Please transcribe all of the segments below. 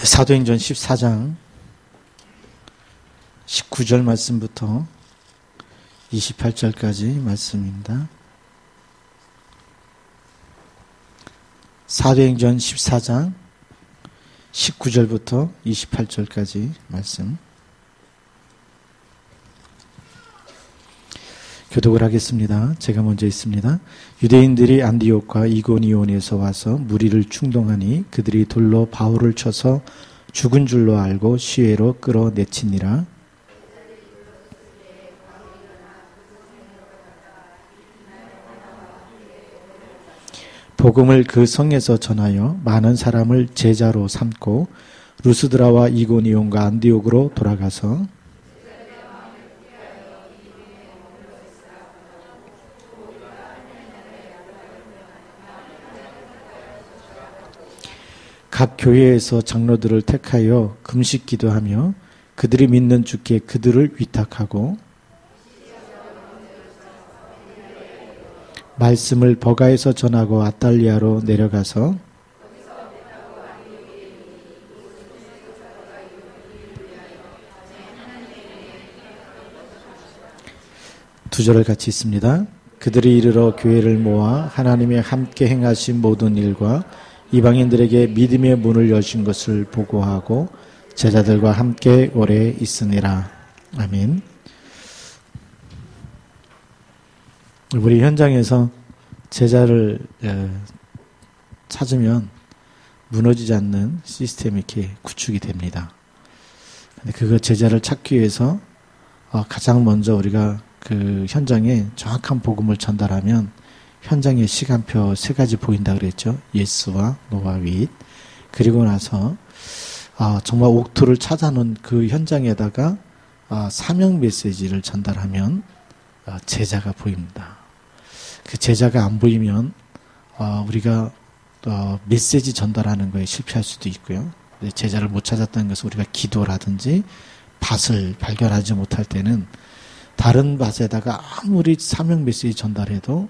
사도행전 14장 19절 말씀부터 28절까지 말씀입니다. 사도행전 14장 19절부터 28절까지 말씀 교독을 하겠습니다. 제가 먼저 있습니다. 유대인들이 안디옥과 이고니온에서 와서 무리를 충동하니 그들이 돌로 바울을 쳐서 죽은 줄로 알고 시외로 끌어내치니라. 복음을 그 성에서 전하여 많은 사람을 제자로 삼고 루스드라와 이고니온과 안디옥으로 돌아가서 각 교회에서 장로들을 택하여 금식 기도하며 그들이 믿는 주께 그들을 위탁하고 말씀을 버가에서 전하고 아탈리아로 내려가서 두 절을 같이 읽습니다. 그들이 이르러 교회를 모아 하나님의 함께 행하신 모든 일과 이방인들에게 믿음의 문을 여신 것을 보고하고 제자들과 함께 오래 있으니라. 아멘. 우리 현장에서 제자를 찾으면 무너지지 않는 시스템이 이렇게 구축이 됩니다. 근데 그거 제자를 찾기 위해서 가장 먼저 우리가 그 현장에 정확한 복음을 전달하면 현장의 시간표 세 가지 보인다 그랬죠. 예스와 노와 윗. 그리고 나서 정말 옥토를 찾아놓은 그 현장에다가 사명 메시지를 전달하면 제자가 보입니다. 그 제자가 안 보이면 우리가 메시지 전달하는 거에 실패할 수도 있고요. 제자를 못 찾았다는 것은 우리가 기도라든지 밭을 발견하지 못할 때는 다른 밭에다가 아무리 사명 메시지 전달해도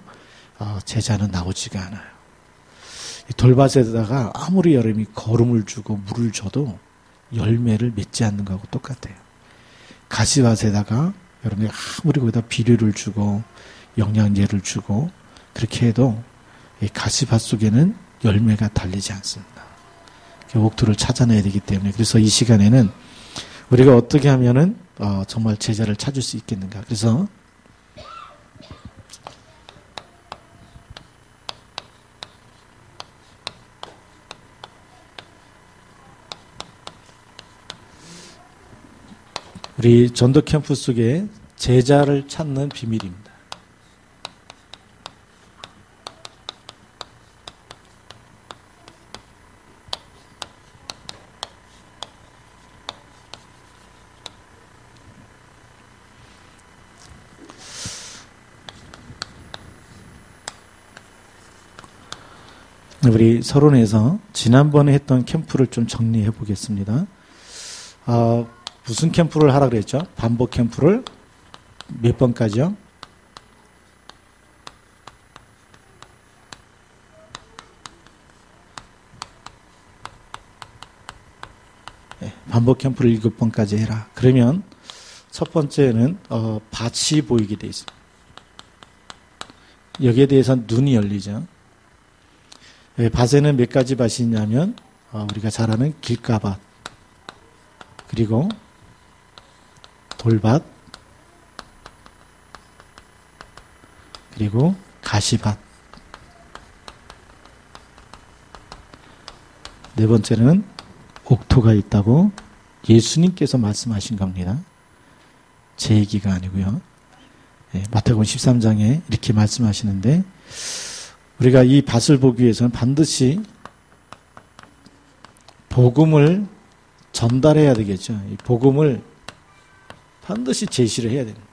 제자는 나오지가 않아요. 돌밭에다가 아무리 여름이 거름을 주고 물을 줘도 열매를 맺지 않는 거하고 똑같아요. 가시밭에다가 여러분이 아무리 거기다 비료를 주고 영양제를 주고 그렇게 해도 이 가시밭 속에는 열매가 달리지 않습니다. 옥토를 찾아내야 되기 때문에 그래서 이 시간에는 우리가 어떻게 하면은 정말 제자를 찾을 수 있겠는가. 그래서 우리 전도 캠프 속에 제자를 찾는 비밀입니다. 우리 서론에서 지난번에 했던 캠프를 좀 정리해 보겠습니다. 무슨 캠프를 하라 그랬죠? 반복 캠프를 몇 번까지요? 네, 반복 캠프를 7번까지 해라. 그러면 첫 번째는 밭이 보이게 돼 있습니다. 여기에 대해서는 눈이 열리죠. 네, 밭에는 몇 가지 밭이 있냐면 우리가 잘 아는 길가밭 그리고 돌밭 그리고 가시밭 네 번째는 옥토가 있다고 예수님께서 말씀하신 겁니다. 제 얘기가 아니고요. 네, 마태복음 13장에 이렇게 말씀하시는데 우리가 이 밭을 보기 위해서는 반드시 복음을 전달해야 되겠죠. 이 복음을 반드시 제시를 해야 됩니다.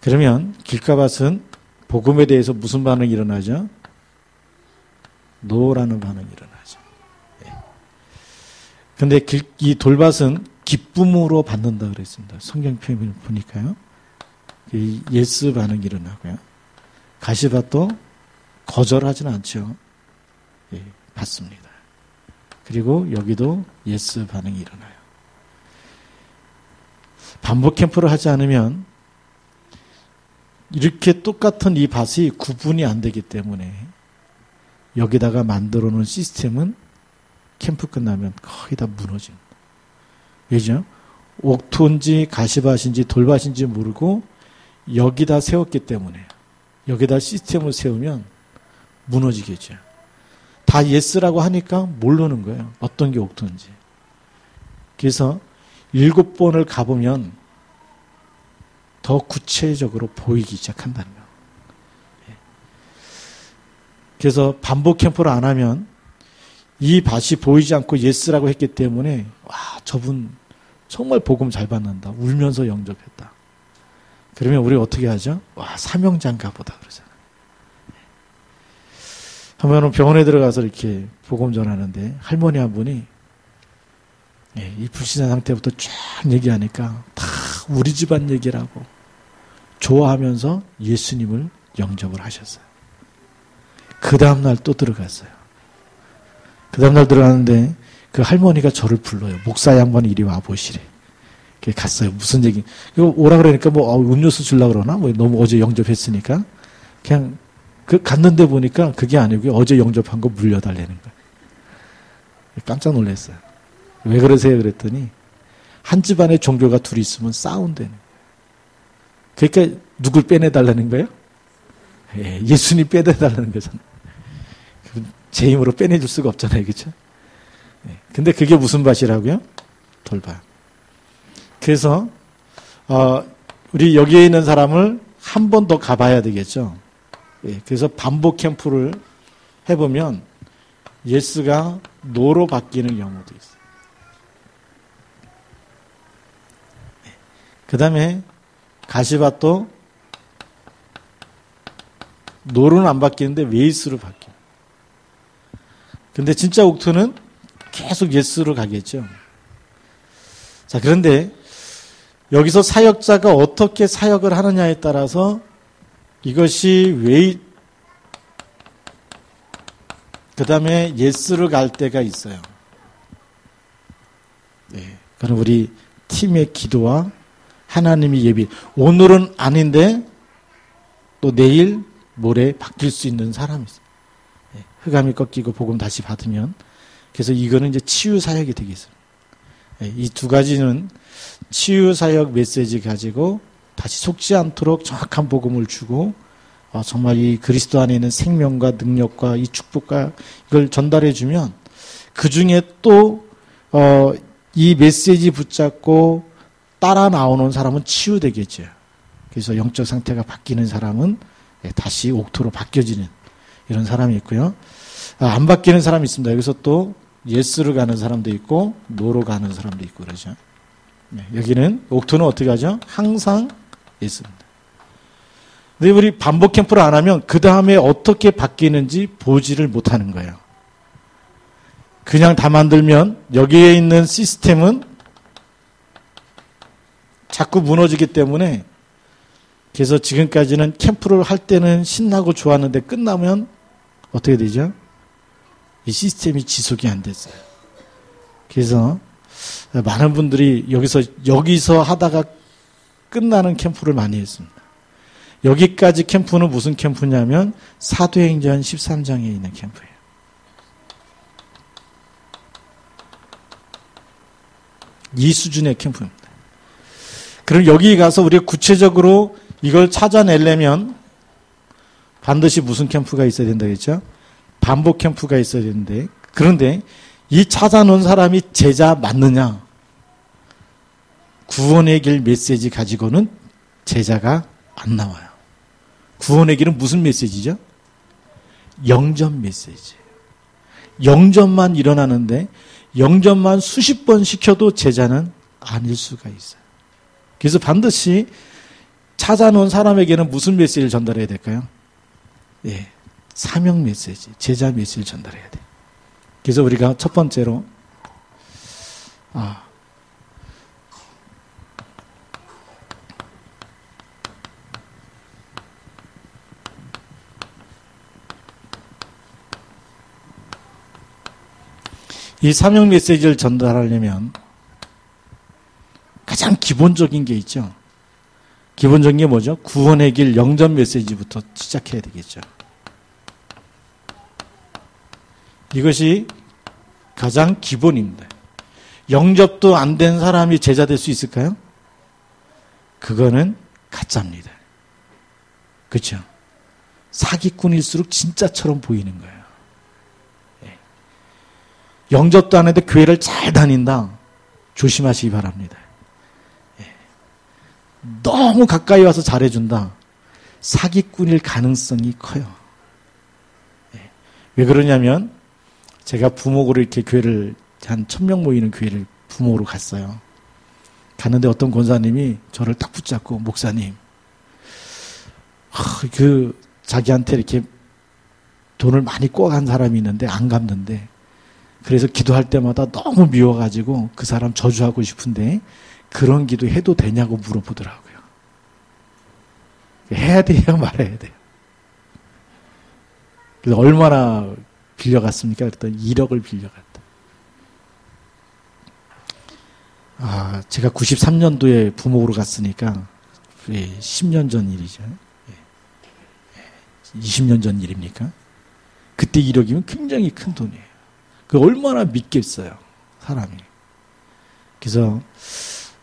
그러면 길가밭은 복음에 대해서 무슨 반응이 일어나죠? 노라는 반응이 일어나죠. 그런데 이 돌밭은 기쁨으로 받는다 그랬습니다. 성경 표현을 보니까요. 예스 반응이 일어나고요. 가시밭도 거절하지는 않죠. 받습니다. 그리고 여기도 예스 반응이 일어나요. 반복 캠프를 하지 않으면 이렇게 똑같은 이 밭이 구분이 안 되기 때문에 여기다가 만들어 놓은 시스템은 캠프 끝나면 거의 다 무너집니다. 왜죠? 옥토인지 가시밭인지 돌밭인지 모르고 여기다 세웠기 때문에 여기다 시스템을 세우면 무너지겠죠. 다 예스라고 하니까 모르는 거예요. 어떤 게 옥토인지. 그래서 7번을 가보면 더 구체적으로 보이기 시작한다는 거예요. 그래서 반복 캠프를 안 하면 이 밭이 보이지 않고 예스라고 했기 때문에 와, 저분 정말 복음 잘 받는다. 울면서 영접했다. 그러면 우리 어떻게 하죠? 와, 사명장가 보다 그러잖아요. 한번 병원에 들어가서 이렇게 복음 전하는데 할머니 한 분이 이 불신자 상태부터 쫙 얘기하니까 다 우리 집안 얘기라고 좋아하면서 예수님을 영접을 하셨어요. 그 다음날 또 들어갔어요. 그 다음날 들어갔는데 그 할머니가 저를 불러요. 목사 양반 이리 와보시래. 갔어요. 무슨 얘기. 이거 오라 그러니까 뭐 음료수 주려고 그러나? 뭐 너무 어제 영접했으니까. 그냥 갔는데 보니까 그게 아니고요. 어제 영접한 거 물려달라는 거예요. 깜짝 놀랐어요. 왜 그러세요? 그랬더니 한 집안에 종교가 둘이 있으면 싸운다는 거예요. 그러니까 누굴 빼내달라는 거예요? 예수님 빼내달라는 거잖아요. 제 힘으로 빼내줄 수가 없잖아요. 그렇죠? 근데 그게 무슨 밭이라고요? 돌밭. 그래서 우리 여기에 있는 사람을 한 번 더 가봐야 되겠죠. 그래서 반복 캠프를 해보면 예스가 노로 바뀌는 경우도 있어요. 그 다음에 가시밭도 노로는 안 바뀌는데 웨이스로 바뀌어요. 근데 진짜 옥토는 계속 예스로 가겠죠. 자, 그런데 여기서 사역자가 어떻게 사역을 하느냐에 따라서 이것이 그 다음에 예스로 갈 때가 있어요. 네. 그럼 우리 팀의 기도와 하나님의 예비. 오늘은 아닌데 또 내일 모레 바뀔 수 있는 사람이 있어요. 네. 흑암이 꺾이고 복음 다시 받으면. 그래서 이거는 이제 치유 사역이 되겠습니다. 네. 이 두 가지는 치유 사역 메시지 가지고 다시 속지 않도록 정확한 복음을 주고 정말 이 그리스도 안에 있는 생명과 능력과 이 축복과 이걸 전달해 주면 그 중에 또 이 메시지 붙잡고 따라 나오는 사람은 치유되겠죠. 그래서 영적 상태가 바뀌는 사람은 다시 옥토로 바뀌어지는 이런 사람이 있고요. 안 바뀌는 사람이 있습니다. 여기서 또 예스로 가는 사람도 있고 노로 가는 사람도 있고 그러죠. 여기는 옥토는 어떻게 하죠? 항상 예스입니다. 근데 우리 반복 캠프를 안 하면 그 다음에 어떻게 바뀌는지 보지를 못하는 거예요. 그냥 다 만들면 여기에 있는 시스템은 자꾸 무너지기 때문에 그래서 지금까지는 캠프를 할 때는 신나고 좋았는데 끝나면 어떻게 되죠? 이 시스템이 지속이 안 됐어요. 그래서 많은 분들이 여기서 하다가 끝나는 캠프를 많이 했습니다. 여기까지 캠프는 무슨 캠프냐면 사도행전 13장에 있는 캠프예요. 이 수준의 캠프입니다. 그럼 여기 가서 우리가 구체적으로 이걸 찾아내려면 반드시 무슨 캠프가 있어야 된다겠죠? 반복 캠프가 있어야 되는데 그런데 이 찾아놓은 사람이 제자 맞느냐? 구원의 길 메시지 가지고는 제자가 안 나와요. 구원의 길은 무슨 메시지죠? 영접 메시지. 영접만 일어나는데 영접만 수십 번 시켜도 제자는 아닐 수가 있어요. 그래서 반드시 찾아놓은 사람에게는 무슨 메시지를 전달해야 될까요? 예, 사명 메시지, 제자 메시지를 전달해야 돼요. 그래서 우리가 첫 번째로 이 사명 메시지를 전달하려면 가장 기본적인 게 있죠. 기본적인 게 뭐죠? 구원의 길 영접 메시지부터 시작해야 되겠죠. 이것이 가장 기본입니다. 영접도 안 된 사람이 제자 될 수 있을까요? 그거는 가짜입니다. 그렇죠? 사기꾼일수록 진짜처럼 보이는 거예요. 예. 영접도 안 했는데 교회를 잘 다닌다. 조심하시기 바랍니다. 예. 너무 가까이 와서 잘해준다. 사기꾼일 가능성이 커요. 예. 왜 그러냐면 제가 부목으로 이렇게 교회를 한 1000명 모이는 교회를 부목으로 갔어요. 갔는데 어떤 권사님이 저를 딱 붙잡고 목사님 자기한테 이렇게 돈을 많이 꿔간 사람이 있는데 안 갚는데 그래서 기도할 때마다 너무 미워가지고 그 사람 저주하고 싶은데 그런 기도 해도 되냐고 물어보더라고요. 해야 돼요, 말아야 돼요. 그래서 얼마나 빌려갔습니까? 그랬더니 1억을 빌려갔다. 제가 93년도에 부목으로 갔으니까 10년 전 일이죠. 20년 전 일입니까? 그때 1억이면 굉장히 큰 돈이에요. 그 얼마나 믿겠어요, 사람이. 그래서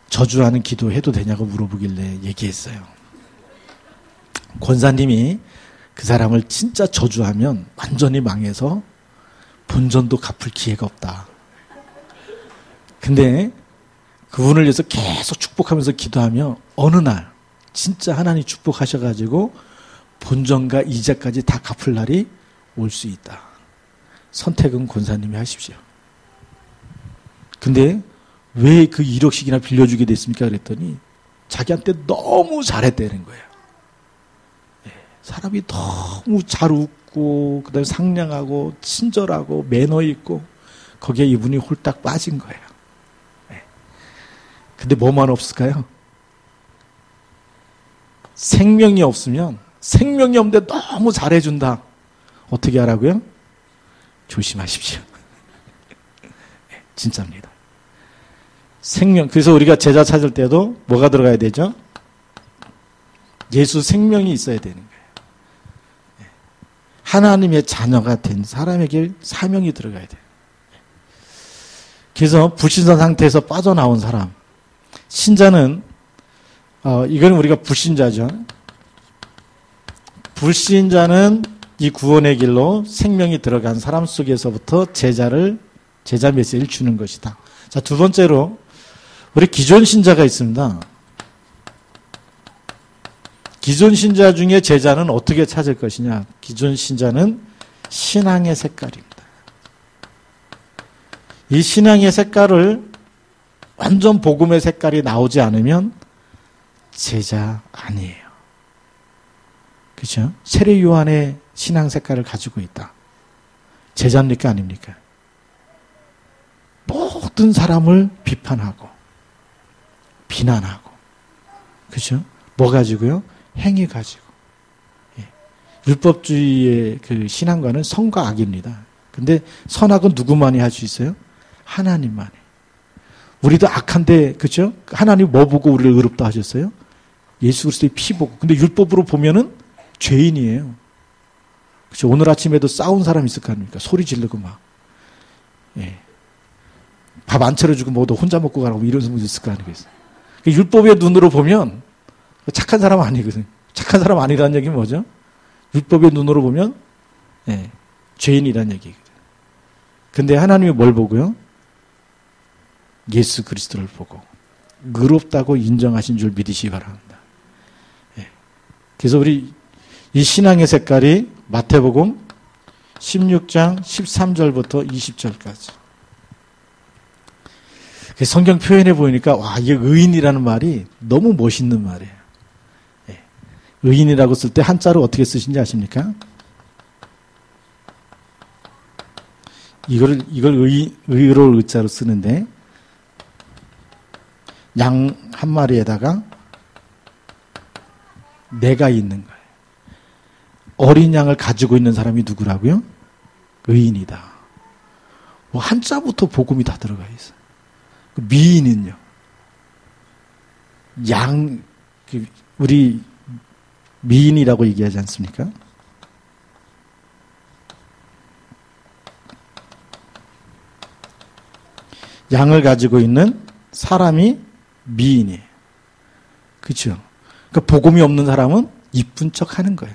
저주하는 기도 해도 되냐고 물어보길래 얘기했어요. 권사님이 그 사람을 진짜 저주하면 완전히 망해서 본전도 갚을 기회가 없다. 근데 그분을 위해서 계속 축복하면서 기도하며 어느 날 진짜 하나님 축복하셔가지고 본전과 이자까지 다 갚을 날이 올 수 있다. 선택은 권사님이 하십시오. 근데 왜 그 1억씩이나 빌려주게 됐습니까? 그랬더니 자기한테 너무 잘했다는 거예요. 사람이 너무 잘 웃고 그다음에 상냥하고 친절하고 매너 있고 거기에 이분이 홀딱 빠진 거예요. 근데 뭐만 없을까요? 생명이 없으면 생명이 없는데 너무 잘해준다. 어떻게 하라고요? 조심하십시오. 진짜입니다. 생명. 그래서 우리가 제자 찾을 때도 뭐가 들어가야 되죠? 예수 생명이 있어야 되는 거예요. 하나님의 자녀가 된 사람에게 사명이 들어가야 돼요. 그래서 불신자 상태에서 빠져나온 사람. 신자는 이건 우리가 불신자죠. 불신자는 이 구원의 길로 생명이 들어간 사람 속에서부터 제자 메시지를 주는 것이다. 자, 두 번째로 우리 기존 신자가 있습니다. 기존 신자 중에 제자는 어떻게 찾을 것이냐? 기존 신자는 신앙의 색깔입니다. 이 신앙의 색깔을 완전 복음의 색깔이 나오지 않으면 제자 아니에요. 그렇죠? 세례 요한의 신앙 색깔을 가지고 있다. 제자입니까? 아닙니까? 모든 사람을 비판하고 비난하고 그렇죠? 뭐 가지고요? 행위 가지고. 율법주의의 그 신앙과는 선과 악입니다. 근데 선악은 누구만이 할 수 있어요? 하나님만이. 우리도 악한데, 그죠? 하나님 뭐 보고 우리를 의롭다 하셨어요? 예수 그리스도의 피 보고. 근데 율법으로 보면은 죄인이에요. 그죠? 오늘 아침에도 싸운 사람 있을 거 아닙니까? 소리 지르고 막. 밥 안 차려주고 뭐 너 혼자 먹고 가라고 이런 분도 있을 거 아니겠어요? 율법의 눈으로 보면 착한 사람 아니거든요. 착한 사람 아니라는 얘기는 뭐죠? 율법의 눈으로 보면 죄인이라는 얘기거든요. 근데 하나님이 뭘 보고요? 예수 그리스도를 보고 의롭다고 인정하신 줄 믿으시기 바랍니다. 그래서 우리 이 신앙의 색깔이 마태복음 16장 13절부터 20절까지. 성경 표현해 보니까 와, 이게 의인이라는 말이 너무 멋있는 말이에요. 의인이라고 쓸 때 한자로 어떻게 쓰신지 아십니까? 이걸 의로울 의자로 쓰는데 양 한 마리에다가 내가 있는 거예요. 어린 양을 가지고 있는 사람이 누구라고요? 의인이다. 뭐 한자부터 복음이 다 들어가 있어요. 미인은요. 우리 미인이라고 얘기하지 않습니까? 양을 가지고 있는 사람이 미인이에요. 그렇죠? 그러니까 복음이 없는 사람은 이쁜 척 하는 거예요.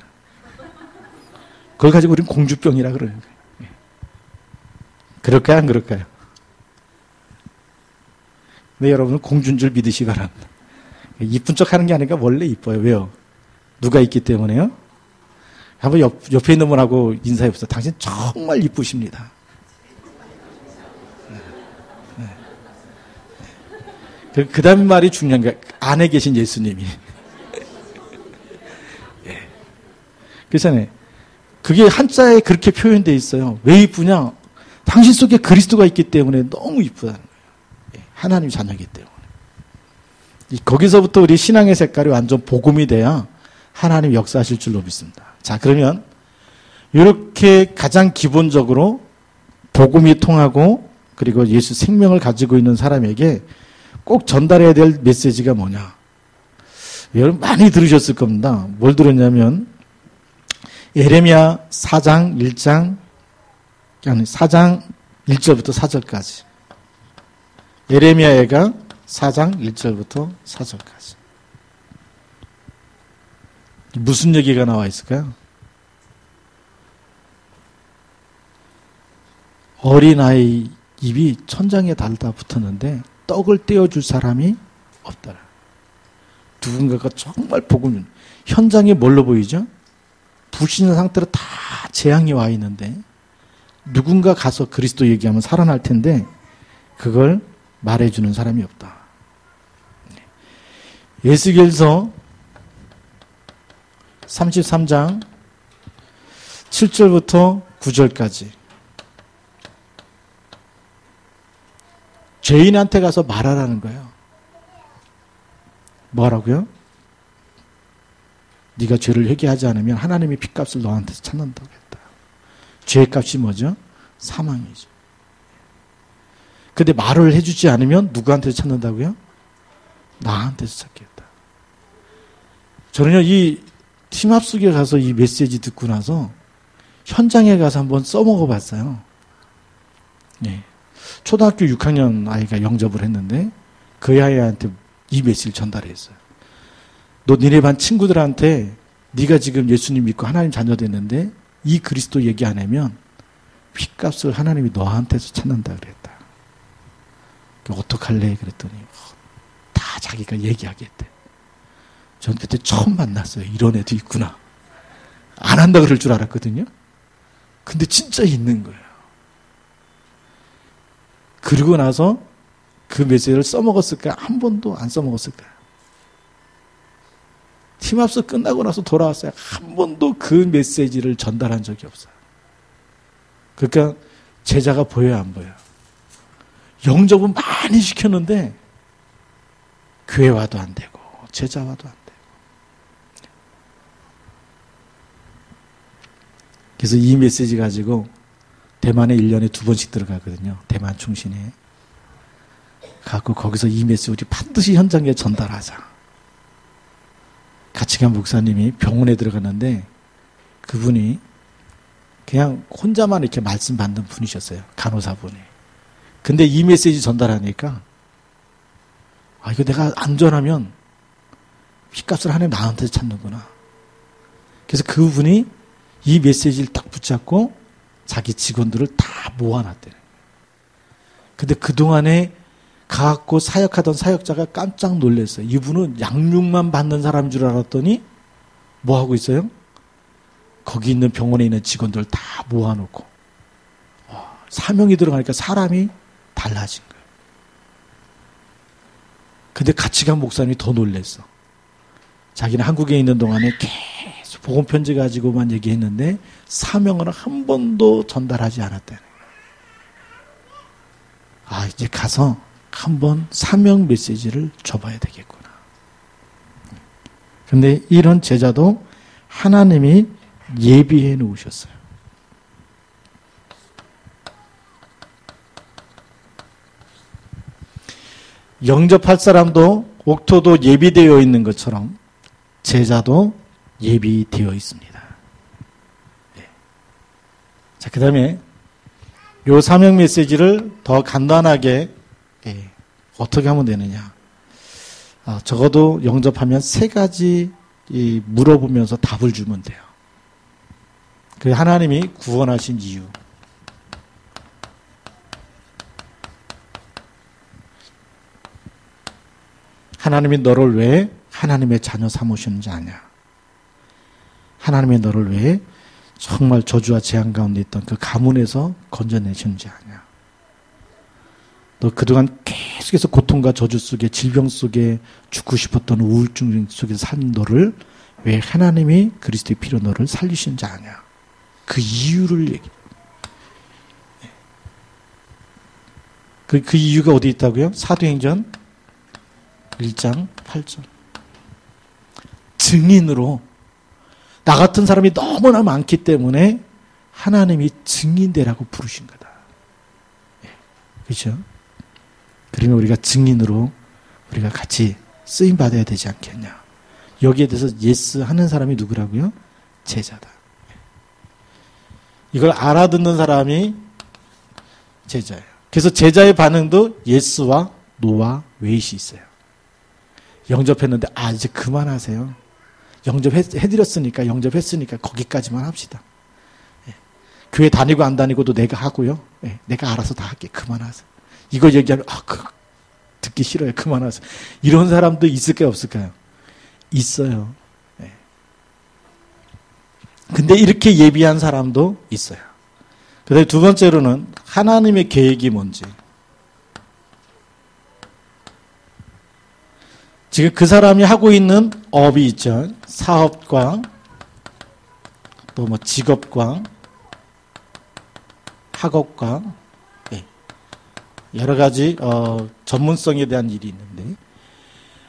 그걸 가지고 우리는 공주병이라 그러는 거예요. 그럴까요? 안 그럴까요? 네, 여러분은 공주인 줄 믿으시기 바랍니다. 이쁜 척 하는 게 아니라 원래 이뻐요. 왜요? 누가 있기 때문에요? 한번 옆에 있는 분하고 인사해보세요. 당신 정말 이쁘십니다. 그 다음 말이 중요한 게 안에 계신 예수님이. 그렇잖아요. 그게 한자에 그렇게 표현되어 있어요. 왜 이쁘냐? 당신 속에 그리스도가 있기 때문에 너무 이쁘다는 거예요. 하나님 자녀이기 때문에. 거기서부터 우리 신앙의 색깔이 완전 복음이 돼야 하나님 역사하실 줄로 믿습니다. 자, 그러면 이렇게 가장 기본적으로 복음이 통하고 그리고 예수 생명을 가지고 있는 사람에게 꼭 전달해야 될 메시지가 뭐냐? 여러분 많이 들으셨을 겁니다. 뭘 들었냐면 예레미야 4장 1절부터 4절까지. 예레미야가 4장 1절부터 4절까지. 무슨 얘기가 나와 있을까요? 어린아이 입이 천장에 달다 붙었는데 떡을 떼어줄 사람이 없더라. 누군가가 정말 복음을, 현장에 뭘로 보이죠? 부신 상태로 다 재앙이 와 있는데 누군가 가서 그리스도 얘기하면 살아날 텐데 그걸 말해주는 사람이 없다. 에스겔서 33장 7절부터 9절까지 죄인한테 가서 말하라는 거예요. 뭐라고요? 네가 죄를 회개하지 않으면 하나님이 핏값을 너한테서 찾는다고 했다. 죄의 값이 뭐죠? 사망이죠. 근데 말을 해주지 않으면 누구한테서 찾는다고요? 나한테서 찾겠다. 저는요, 이 팀합숙에 가서 이 메시지 듣고 나서 현장에 가서 한번 써먹어 봤어요. 예. 초등학교 6학년 아이가 영접을 했는데 그 아이한테 이 메시지를 전달했어요. 너 니네 반 친구들한테 네가 지금 예수님 믿고 하나님 자녀 됐는데 이 그리스도 얘기 안 하면 핏값을 하나님이 너한테서 찾는다 그랬다. 어떡할래? 그랬더니 다 자기가 얘기하겠대. 전 그때 처음 만났어요. 이런 애도 있구나. 안 한다 그럴 줄 알았거든요. 근데 진짜 있는 거예요. 그러고 나서 그 메시지를 써먹었을까? 한 번도 안 써먹었을까? 팀합수 끝나고 나서 돌아왔어요. 한 번도 그 메시지를 전달한 적이 없어요. 그러니까 제자가 보여요, 안 보여요? 영접은 많이 시켰는데 교회와도 안 되고 제자와도 안 되고. 그래서 이 메시지 가지고 대만에 1년에 2번씩 들어가거든요. 대만 충신에. 갖고 거기서 이 메시지 우리 반드시 현장에 전달하자. 같이 간 목사님이 병원에 들어갔는데 그분이 그냥 혼자만 이렇게 말씀 받는 분이셨어요. 간호사분이. 근데 이 메시지 전달하니까 이거 내가 안전하면 핏값을 하나님 나한테 찾는구나. 그래서 그분이 이 메시지를 딱 붙잡고 자기 직원들을 다 모아놨대요. 근데 그동안에 가갖고 사역하던 사역자가 깜짝 놀랐어요. 이분은 양육만 받는 사람인 줄 알았더니 뭐 하고 있어요? 거기 있는 병원에 있는 직원들 다 모아놓고 사명이 들어가니까 사람이 달라진 거예요. 근데 같이 간 목사님이 더 놀랐어. 자기는 한국에 있는 동안에 계속 복음 편지 가지고만 얘기했는데 사명을 한 번도 전달하지 않았다는 거예요. 이제 가서 한번 사명 메시지를 줘봐야 되겠구나. 근데 이런 제자도 하나님이 예비해 놓으셨어요. 영접할 사람도 옥토도 예비되어 있는 것처럼 제자도 예비되어 있습니다. 네. 자, 그 다음에 요 사명 메시지를 더 간단하게 어떻게 하면 되느냐. 적어도 영접하면 3가지 물어보면서 답을 주면 돼요. 그 하나님이 구원하신 이유. 하나님이 너를 왜 하나님의 자녀 삼으시는지 아냐. 하나님이 너를 왜 정말 저주와 재앙 가운데 있던 그 가문에서 건져내시는지 아냐. 너 그동안 계속해서 고통과 저주 속에 질병 속에 죽고 싶었던 우울증 속에서 산 너를 왜 하나님이 그리스도의 피로 너를 살리시는지 아냐. 그 이유를 얘기해. 그 이유가 어디 있다고요? 사도행전 1장 8절. 증인으로 나 같은 사람이 너무나 많기 때문에 하나님이 증인되라고 부르신 거다. 그렇죠? 그러면 우리가 증인으로 우리가 같이 쓰임 받아야 되지 않겠냐. 여기에 대해서 예스 하는 사람이 누구라고요? 제자다. 이걸 알아듣는 사람이 제자예요. 그래서 제자의 반응도 예스와 노와 웨이시 있어요. 영접했는데 이제 그만하세요. 영접해드렸으니까 영접했으니까 거기까지만 합시다. 교회 다니고 안 다니고도 내가 하고요. 내가 알아서 다 할게. 그만하세요. 이거 얘기하면 듣기 싫어요. 그만하세요. 이런 사람도 있을까요? 없을까요? 있어요. 근데 이렇게 예비한 사람도 있어요. 그다음에 두 번째로는 하나님의 계획이 뭔지. 지금 그 사람이 하고 있는 업이 있죠. 사업과 또 뭐 직업과 학업과 여러 가지 전문성에 대한 일이 있는데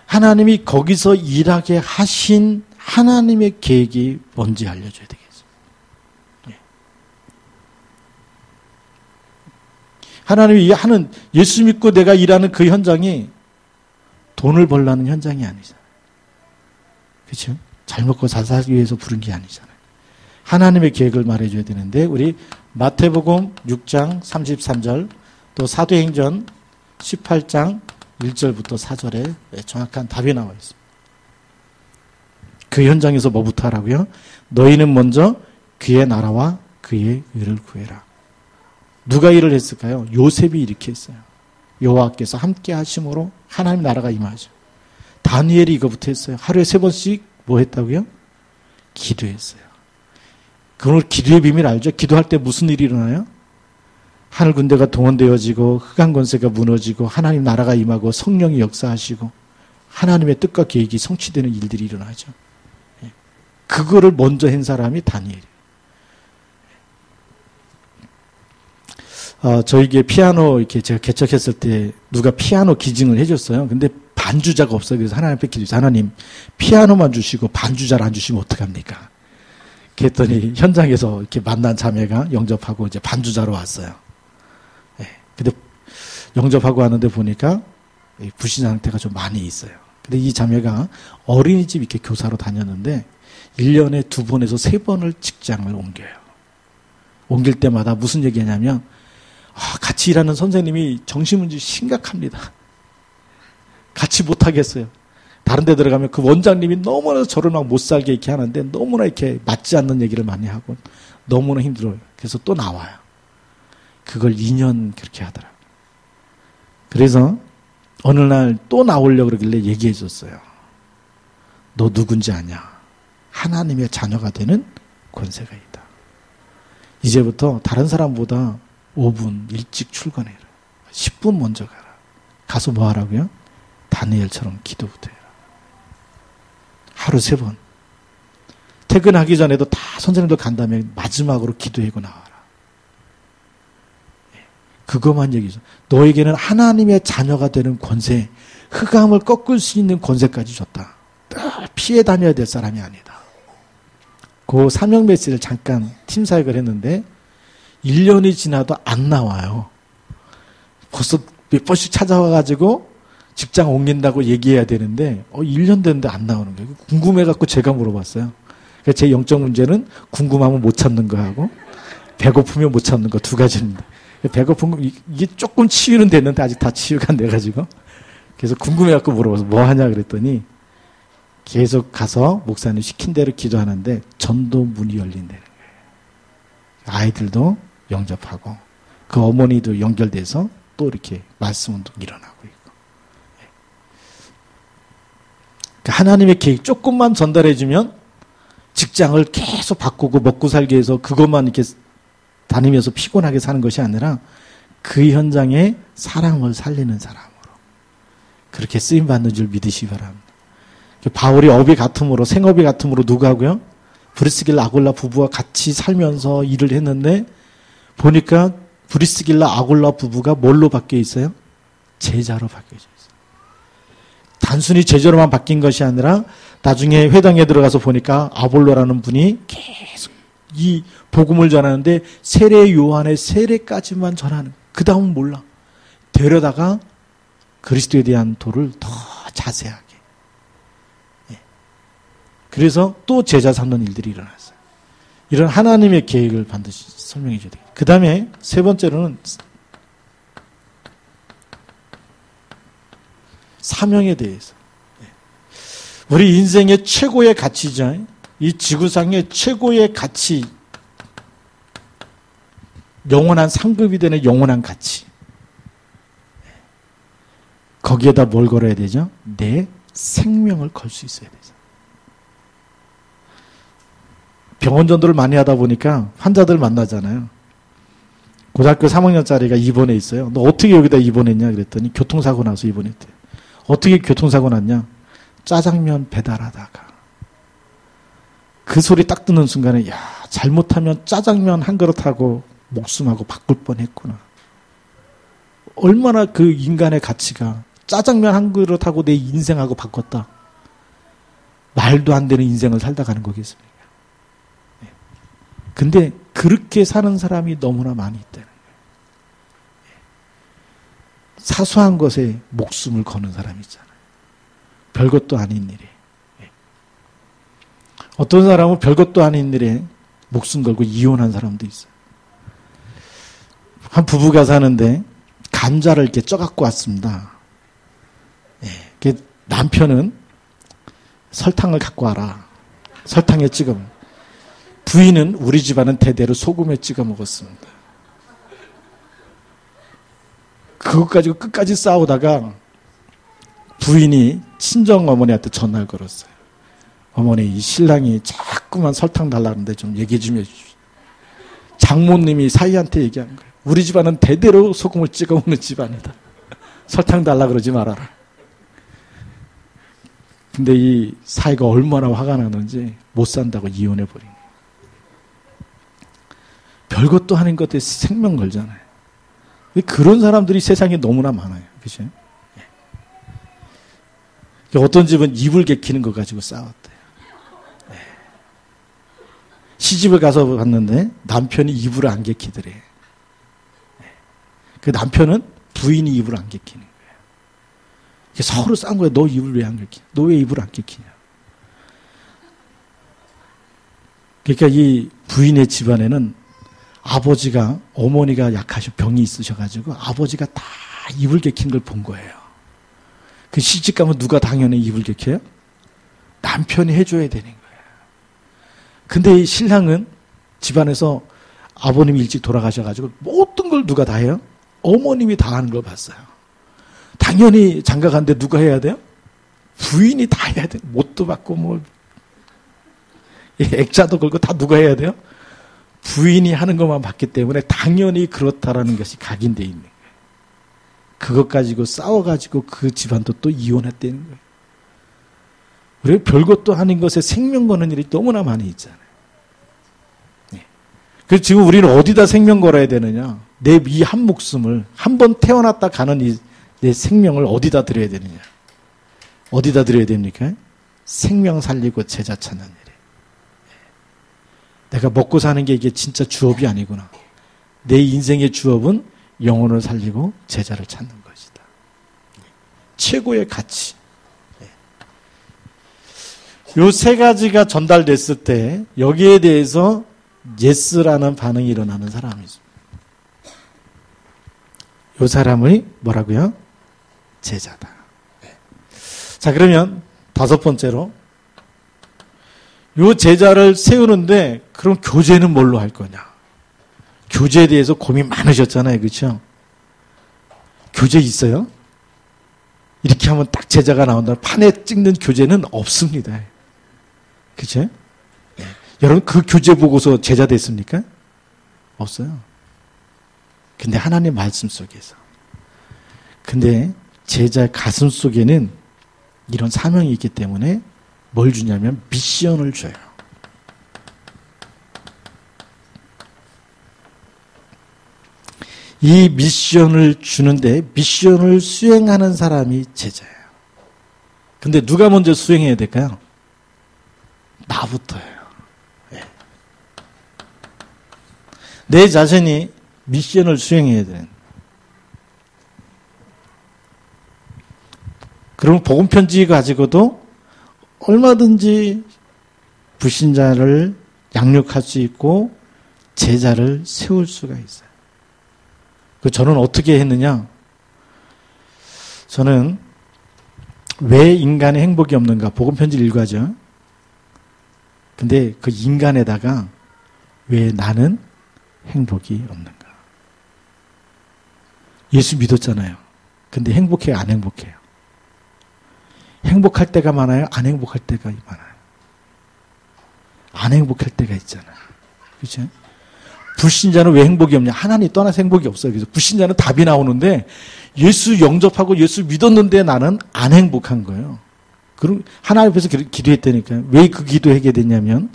하나님이 거기서 일하게 하신 하나님의 계획이 뭔지 알려줘야 되겠어요. 하나님이 하는 예수 믿고 내가 일하는 그 현장이 돈을 벌라는 현장이 아니잖아요. 그렇죠? 잘 먹고 잘 살기 위해서 부른 게 아니잖아요. 하나님의 계획을 말해줘야 되는데 우리 마태복음 6장 33절 또 사도행전 18장 1절부터 4절에 정확한 답이 나와 있습니다. 그 현장에서 뭐부터 하라고요? 너희는 먼저 그의 나라와 그의 의를 구해라. 누가 일을 했을까요? 요셉이 이렇게 했어요. 여호와께서 함께 하심으로 하나님 나라가 임하죠. 다니엘이 이거부터 했어요. 하루에 3번씩 뭐 했다고요? 기도했어요. 그걸 기도의 비밀 알죠? 기도할 때 무슨 일이 일어나요? 하늘 군대가 동원되어지고 흑암 권세가 무너지고 하나님 나라가 임하고 성령이 역사하시고 하나님의 뜻과 계획이 성취되는 일들이 일어나죠. 그거를 먼저 한 사람이 다니엘이에요. 저에게 피아노 이렇게 제가 개척했을 때 누가 피아노 기증을 해줬어요. 근데 반주자가 없어요. 그래서 하나님 앞에 기도해서 하나님 피아노만 주시고 반주자를 안 주시면 어떡합니까? 그랬더니 현장에서 이렇게 만난 자매가 영접하고 이제 반주자로 왔어요. 근데 영접하고 왔는데 보니까 불신 상태가 좀 많이 있어요. 근데 이 자매가 어린이집 이렇게 교사로 다녔는데 1년에 2번에서 3번을 직장을 옮겨요. 옮길 때마다 무슨 얘기냐면 같이 일하는 선생님이 정신문제 심각합니다. 같이 못하겠어요. 다른 데 들어가면 그 원장님이 너무나 저를 막 못 살게 이렇게 하는데 너무나 이렇게 맞지 않는 얘기를 많이 하고 너무나 힘들어요. 그래서 또 나와요. 그걸 2년 그렇게 하더라고요. 그래서 어느 날 또 나오려고 그러길래 얘기해 줬어요. 너 누군지 아냐? 하나님의 자녀가 되는 권세가 있다. 이제부터 다른 사람보다 5분 일찍 출근해라. 10분 먼저 가라. 가서 뭐 하라고요? 다니엘처럼 기도부터 해라. 하루 3번. 퇴근하기 전에도 다 선생님들 간 다음에 마지막으로 기도하고 나와라. 그것만 얘기죠. 너에게는 하나님의 자녀가 되는 권세, 흑암을 꺾을 수 있는 권세까지 줬다. 피해 다녀야 될 사람이 아니다. 그 사명 메시지를 잠깐 팀 사역을 했는데 1년이 지나도 안 나와요. 벌써 몇 번씩 찾아와가지고 직장 옮긴다고 얘기해야 되는데 1년 됐는데 안 나오는 거예요. 궁금해갖고 제가 물어봤어요. 그러니까 제 영적 문제는 궁금하면 못 참는 거하고 배고프면 못 참는 거 두 가지입니다. 배고픈 거 이게 조금 치유는 됐는데 아직 다 치유가 안 돼가지고 그래서 궁금해갖고 물어봐서 뭐 하냐 그랬더니 계속 가서 목사님 시킨 대로 기도하는데 전도 문이 열린다는 거예요. 아이들도 영접하고 그 어머니도 연결돼서 또 이렇게 말씀 운동 일어나고 있고. 그러니까 하나님의 계획 조금만 전달해주면 직장을 계속 바꾸고 먹고 살기 위해서 그것만 이렇게 다니면서 피곤하게 사는 것이 아니라 그 현장에 사람을 살리는 사람으로 그렇게 쓰임받는 줄 믿으시기 바랍니다. 바울이 업이 같음으로 생업이 같음으로 누구하고요? 브리스길라 아굴라 부부와 같이 살면서 일을 했는데 보니까 브리스길라 아굴라 부부가 뭘로 바뀌어 있어요? 제자로 바뀌어져 있어요. 단순히 제자로만 바뀐 것이 아니라 나중에 회당에 들어가서 보니까 아볼로라는 분이 계속 이 복음을 전하는데 세례 요한의 세례까지만 전하는 그 다음은 몰라. 데려다가 그리스도에 대한 도를 더 자세하게. 그래서 또 제자 삼는 일들이 일어났어요. 이런 하나님의 계획을 반드시 설명해 줘야 돼요. 그 다음에 세 번째로는 사명에 대해서. 우리 인생의 최고의 가치죠. 이 지구상의 최고의 가치, 영원한 상급이 되는 영원한 가치. 거기에다 뭘 걸어야 되죠? 내 생명을 걸 수 있어야 되죠. 병원 전도를 많이 하다 보니까 환자들 만나잖아요. 고등학교 3학년짜리가 입원해 있어요. 너 어떻게 여기다 입원했냐 그랬더니 교통사고 나서 입원했대. 어떻게 교통사고 났냐? 짜장면 배달하다가. 그 소리 딱 듣는 순간에 야, 잘못하면 짜장면 한 그릇하고 목숨하고 바꿀 뻔했구나. 얼마나 그 인간의 가치가 짜장면 한 그릇하고 내 인생하고 바꿨다. 말도 안 되는 인생을 살다 가는 거겠습니까? 근데 그렇게 사는 사람이 너무나 많이 있다는 거예요. 사소한 것에 목숨을 거는 사람이 있잖아요. 별것도 아닌 일에. 어떤 사람은 별것도 아닌 일에 목숨 걸고 이혼한 사람도 있어요. 한 부부가 사는데 감자를 이렇게 쪄갖고 왔습니다. 남편은 설탕을 갖고 와라. 설탕에 찍어 먹어. 부인은 우리 집안은 대대로 소금에 찍어 먹었습니다. 그것 가지고 끝까지 싸우다가 부인이 친정 어머니한테 전화를 걸었어요. 어머니, 이 신랑이 자꾸만 설탕 달라는데 좀 얘기 좀 해주십시오. 장모님이 사위한테 얘기한 거예요. 우리 집안은 대대로 소금을 찍어 먹는 집안이다. 설탕 달라 그러지 말아라. 근데 이 사위가 얼마나 화가 나는지 못 산다고 이혼해버린 거예요. 별것도 아닌 것에 생명 걸잖아요. 그런 사람들이 세상에 너무나 많아요. 그죠? 어떤 집은 이불 개키는 거 가지고 싸웠대요. 시집을 가서 봤는데 남편이 이불을 안 개키더래. 그 남편은 부인이 이불을 안 개키는 거예요. 서로 싸운 거예요. 너 이불 왜 안 개키냐? 너 왜 이불 안 개키냐? 그러니까 이 부인의 집안에는 아버지가, 어머니가 약하셔, 병이 있으셔가지고 아버지가 다 이불 개킨 걸 본 거예요. 그 시집 가면 누가 당연히 이불 개켜요? 남편이 해줘야 되는 거예요. 근데 이 신랑은 집안에서 아버님이 일찍 돌아가셔가지고 모든 걸 누가 다 해요? 어머님이 다 하는 걸 봤어요. 당연히 장가 가는데 누가 해야 돼요? 부인이 다 해야 돼요. 못도 받고 뭐 액자도 걸고 다 누가 해야 돼요? 부인이 하는 것만 봤기 때문에 당연히 그렇다라는 것이 각인되어 있는 거예요. 그것 가지고 싸워가지고 그 집안도 또 이혼했다는 거예요. 그리고 별것도 아닌 것에 생명 거는 일이 너무나 많이 있잖아요. 그래서 지금 우리는 어디다 생명 걸어야 되느냐? 내 이 한 목숨을 한 번 태어났다 가는 내 생명을 어디다 드려야 되느냐? 어디다 드려야 됩니까? 생명 살리고 제자 찾는 일에. 내가 먹고 사는 게 이게 진짜 주업이 아니구나. 내 인생의 주업은 영혼을 살리고 제자를 찾는 것이다. 최고의 가치. 요 세 가지가 전달됐을 때 여기에 대해서 예스라는 반응이 일어나는 사람이죠. 요 사람의 뭐라고요? 제자다. 자, 그러면 다섯 번째로 요 제자를 세우는데 그럼 교제는 뭘로 할 거냐? 교제에 대해서 고민 많으셨잖아요. 그렇죠? 교제 있어요? 이렇게 하면 딱 제자가 나온다. 판에 찍는 교제는 없습니다. 그렇죠? 네. 여러분 그 교제 보고서 제자 됐습니까? 없어요. 근데 하나님 말씀 속에서. 근데 제자 가슴 속에는 이런 사명이 있기 때문에 뭘 주냐면 미션을 줘요. 이 미션을 주는데 미션을 수행하는 사람이 제자예요. 근데 누가 먼저 수행해야 될까요? 나부터예요. 네. 내 자신이 미션을 수행해야 되는. 그러면 복음편지 가지고도 얼마든지 불신자를 양육할 수 있고 제자를 세울 수가 있어요. 저는 어떻게 했느냐? 저는 왜 인간의 행복이 없는가? 복음편지를 읽어야죠. 근데 그 인간에다가 왜 나는 행복이 없는가? 예수 믿었잖아요. 근데 행복해요? 안 행복해요? 행복할 때가 많아요? 안 행복할 때가 많아요? 안 행복할 때가 있잖아요. 그렇죠? 불신자는 왜 행복이 없냐? 하나님 떠나서 행복이 없어요. 그래서 불신자는 답이 나오는데 예수 영접하고 예수 믿었는데 나는 안 행복한 거예요. 그럼 하나님 앞에서 기도했다니까요. 왜 그 기도하게 됐냐면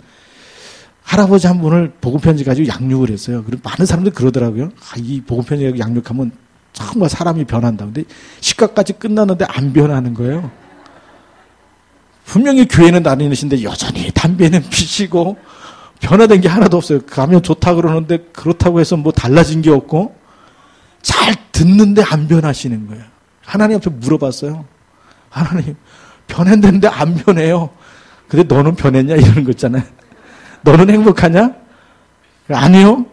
할아버지 한 분을 복음편지 가지고 양육을 했어요. 그리고 많은 사람들이 그러더라고요. 이 복음편지 가지고 양육하면 정말 사람이 변한다. 근데 시간까지 끝났는데 안 변하는 거예요. 분명히 교회는 다니시는데 여전히 담배는 피시고 변화된 게 하나도 없어요. 가면 좋다 그러는데 그렇다고 해서 뭐 달라진 게 없고 잘 듣는데 안 변하시는 거예요. 하나님 앞에 물어봤어요. 하나님 변했는데 안 변해요. 근데 너는 변했냐? 이러는 거 있잖아요. 너는 행복하냐? 아니요.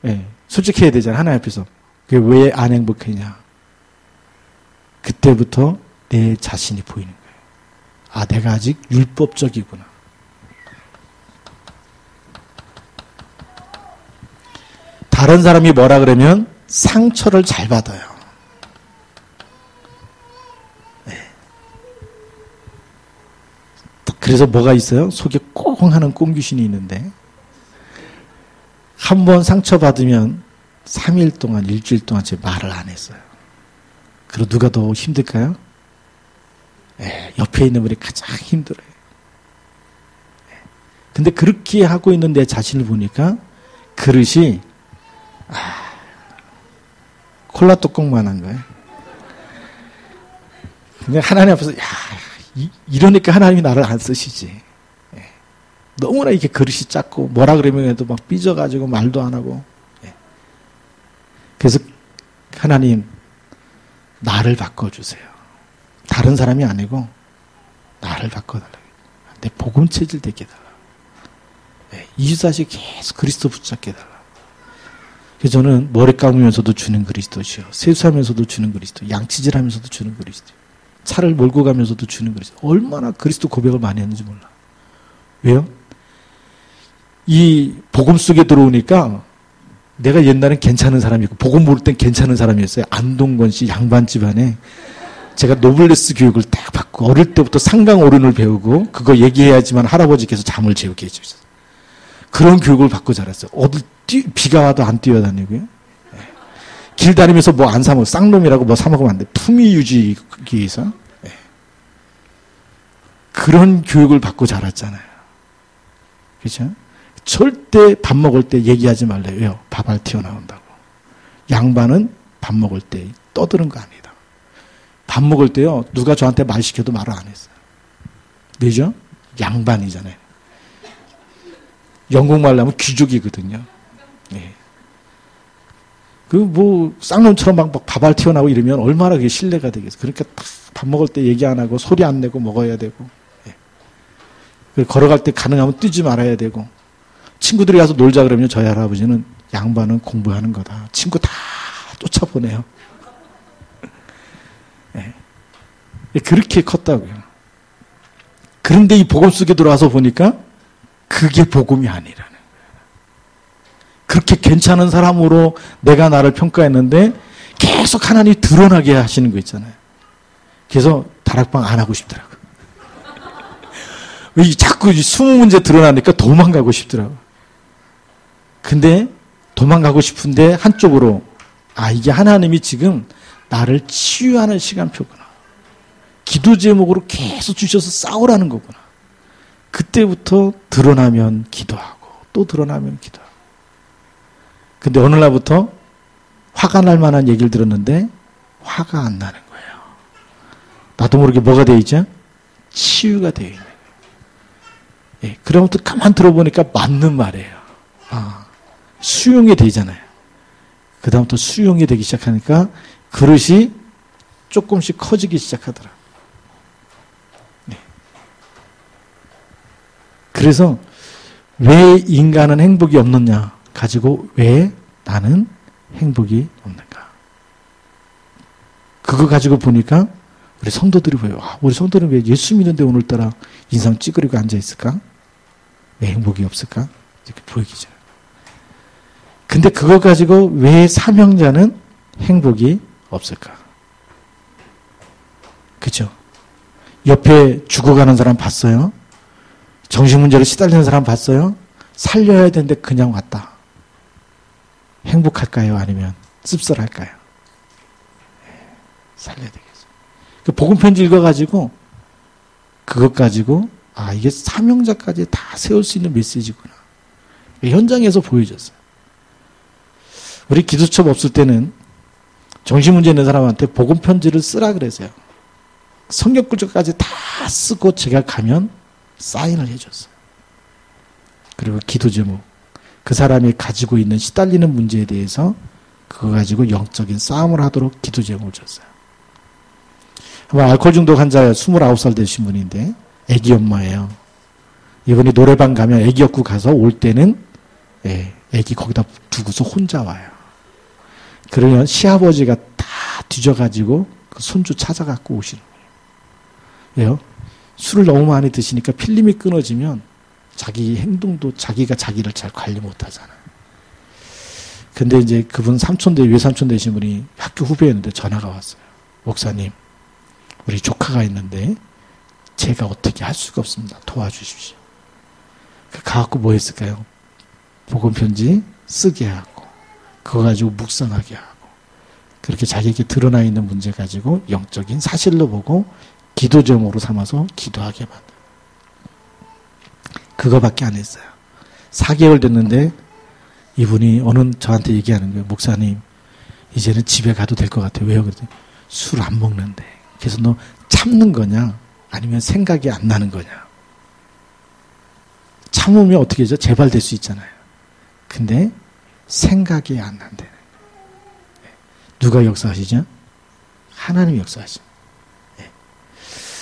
네, 솔직해야 되잖아요. 하나님 앞에서. 그게 왜 안 행복하냐? 그때부터 내 자신이 보이는 거예요. 아, 내가 아직 율법적이구나. 다른 사람이 뭐라 그러면 상처를 잘 받아요. 네. 그래서 뭐가 있어요? 속에 꽁 하는 꽁귀신이 있는데 한 번 상처받으면 3일 동안, 일주일 동안 제 말을 안 했어요. 그리고 누가 더 힘들까요? 네, 옆에 있는 분이 가장 힘들어요. 네. 근데 그렇게 하고 있는 내 자신을 보니까 그릇이 콜라 뚜껑만한 거예요. 근데 하나님 앞에서 이러니까 하나님이 나를 안 쓰시지. 예. 너무나 이렇게 그릇이 작고 뭐라 그러면 해도 막 삐져가지고 말도 안 하고. 예. 그래서 하나님 나를 바꿔주세요. 다른 사람이 아니고 나를 바꿔달라고. 내 복음 체질 되게 해달라. 예. 24시간 계속 그리스도 붙잡게 해달라. 그래서 저는 머리 감으면서도 주는 그리스도시요. 세수하면서도 주는 그리스도. 양치질하면서도 주는 그리스도. 차를 몰고 가면서도 주는 그리스도. 얼마나 그리스도 고백을 많이 했는지 몰라. 왜요? 이 복음 속에 들어오니까 내가 옛날엔 괜찮은 사람이고 복음 모를 땐 괜찮은 사람이었어요. 안동건 씨 양반 집안에 제가 노블레스 교육을 딱 받고 어릴 때부터 상강어른을 배우고 그거 얘기해야지만 할아버지께서 잠을 재우게 해주셨어요. 그런 교육을 받고 자랐어요. 어디 비가 와도 안 뛰어다니고요. 네. 길 다니면서 뭐 안 사먹어. 쌍놈이라고 뭐 사먹으면 안 돼. 품위 유지기 위해서. 네. 그런 교육을 받고 자랐잖아요. 그렇죠? 절대 밥 먹을 때 얘기하지 말래요. 왜요? 밥알 튀어나온다고. 양반은 밥 먹을 때 떠드는 거 아니다. 밥 먹을 때요. 누가 저한테 말 시켜도 말을 안 했어요. 왜죠? 양반이잖아요. 영국말로 하면 귀족이거든요. 네. 그 뭐 쌍놈처럼 막 밥알 튀어나오고 이러면 얼마나 그게 신뢰가 되겠어요. 그러니까 딱 밥 먹을 때 얘기 안 하고 소리 안 내고 먹어야 되고, 예. 그리고 걸어갈 때 가능하면 뛰지 말아야 되고, 친구들이 가서 놀자 그러면 저희 할아버지는 양반은 공부하는 거다. 친구 다 쫓아보내요. 예. 그렇게 컸다고요. 그런데 이 복음 속에 들어와서 보니까 그게 복음이 아니라는 거예요. 그렇게 괜찮은 사람으로 내가 나를 평가했는데 계속 하나님이 드러나게 하시는 거 있잖아요. 그래서 다락방 안 하고 싶더라고요. 왜 자꾸 20문제 드러나니까 도망가고 싶더라고요. 근데 도망가고 싶은데 한쪽으로 이게 하나님이 지금 나를 치유하는 시간표구나. 기도 제목으로 계속 주셔서 싸우라는 거구나. 그때부터 드러나면 기도하고 또 드러나면 기도하고. 근데 어느 날부터 화가 날 만한 얘기를 들었는데 화가 안 나는 거예요. 나도 모르게 뭐가 되어 있죠? 치유가 되어 있는 거예요. 예, 그러면부터 가만 들어보니까 맞는 말이에요. 수용이 되잖아요. 그 다음부터 수용이 되기 시작하니까 그릇이 조금씩 커지기 시작하더라. 네. 그래서 왜 인간은 행복이 없느냐 가지고 왜 나는 행복이 없는가. 그거 가지고 보니까 우리 성도들이 보여요. 우리 성도들은 왜 예수 믿는데 오늘따라 인상 찌그리고 앉아있을까? 왜 행복이 없을까? 이렇게 보이기죠. 근데 그거 가지고 왜 사명자는 행복이 없을까? 그죠? 옆에 죽어가는 사람 봤어요? 정신문제로 시달리는 사람 봤어요? 살려야 되는데 그냥 왔다. 행복할까요? 아니면 씁쓸할까요? 살려야 되겠어요. 그 복음편지 읽어가지고 그것 가지고 이게 사명자까지 다 세울 수 있는 메시지구나. 현장에서 보여줬어요. 우리 기도첩 없을 때는 정신문제 있는 사람한테 복음편지를 쓰라 그랬어요. 성경구절까지 다 쓰고 제가 가면 사인을 해줬어요. 그리고 기도 제목, 그 사람이 가지고 있는 시달리는 문제에 대해서 그거 가지고 영적인 싸움을 하도록 기도 제목을 줬어요. 알코올 중독 환자 29살 되신 분인데 애기 엄마예요. 이분이 노래방 가면 애기 업고 가서 올 때는 애기 거기다 두고서 혼자 와요. 그러면 시아버지가 다 뒤져가지고 그 손주 찾아갖고 오시는 거예요. 왜요? 술을 너무 많이 드시니까 필름이 끊어지면 자기 행동도 자기가 자기를 잘 관리 못하잖아요. 근데 이제 그분 외삼촌 되신 분이 학교 후배였는데 전화가 왔어요. 목사님, 우리 조카가 있는데 제가 어떻게 할 수가 없습니다. 도와주십시오. 가갖고 뭐 했을까요? 복음편지 쓰게 하고 그거 가지고 묵상하게 하고 그렇게 자기에게 드러나 있는 문제 가지고 영적인 사실로 보고 기도 제목으로 삼아서 기도하게 만들어요. 그거밖에 안 했어요. 4개월 됐는데 이분이 저한테 얘기하는 거예요. 목사님, 이제는 집에 가도 될 것 같아요. 왜요? 그랬더니 술 안 먹는데. 그래서 너 참는 거냐? 아니면 생각이 안 나는 거냐? 참으면 어떻게 하죠? 재발될 수 있잖아요. 근데 생각이 안 난다는 거예요. 누가 역사하시죠? 하나님이 역사하십니다.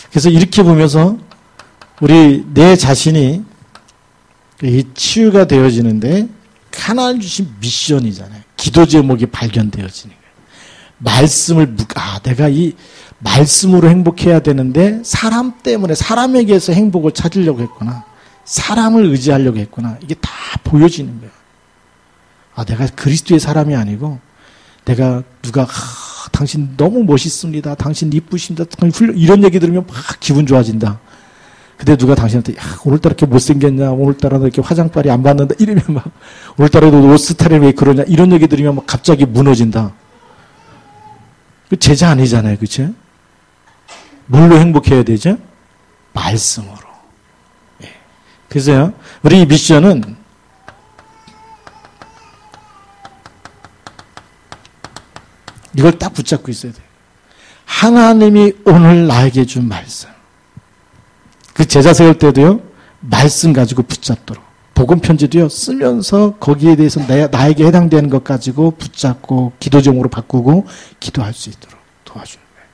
그래서 이렇게 보면서 내 자신이 이 치유가 되어지는데 하나님 주신 미션이잖아요. 기도 제목이 발견되어지는 거예요. 말씀을 내가 이 말씀으로 행복해야 되는데 사람 때문에 사람에게서 행복을 찾으려고 했구나. 사람을 의지하려고 했구나. 이게 다 보여지는 거예요. 내가 그리스도의 사람이 아니고 내가 당신 너무 멋있습니다. 당신 이쁘십니다. 당신 이런 얘기 들으면 막 기분 좋아진다. 근데 누가 당신한테 오늘따라 이렇게 못생겼냐, 오늘따라 이렇게 화장빨이 안 받는다 이러면 막 오늘따라 옷 스타일이 왜 그러냐 이런 얘기 들으면 막 갑자기 무너진다. 그 제자 아니잖아요. 그렇죠? 뭘로 행복해야 되죠? 말씀으로. 그래서요, 우리 미션은 이걸 딱 붙잡고 있어야 돼요. 하나님이 오늘 나에게 준 말씀. 그 제자 세울 때도요, 말씀 가지고 붙잡도록. 복음 편지도요, 쓰면서 거기에 대해서 나에게 해당되는 것 가지고 붙잡고 기도 제목으로 바꾸고 기도할 수 있도록 도와주는 거예요.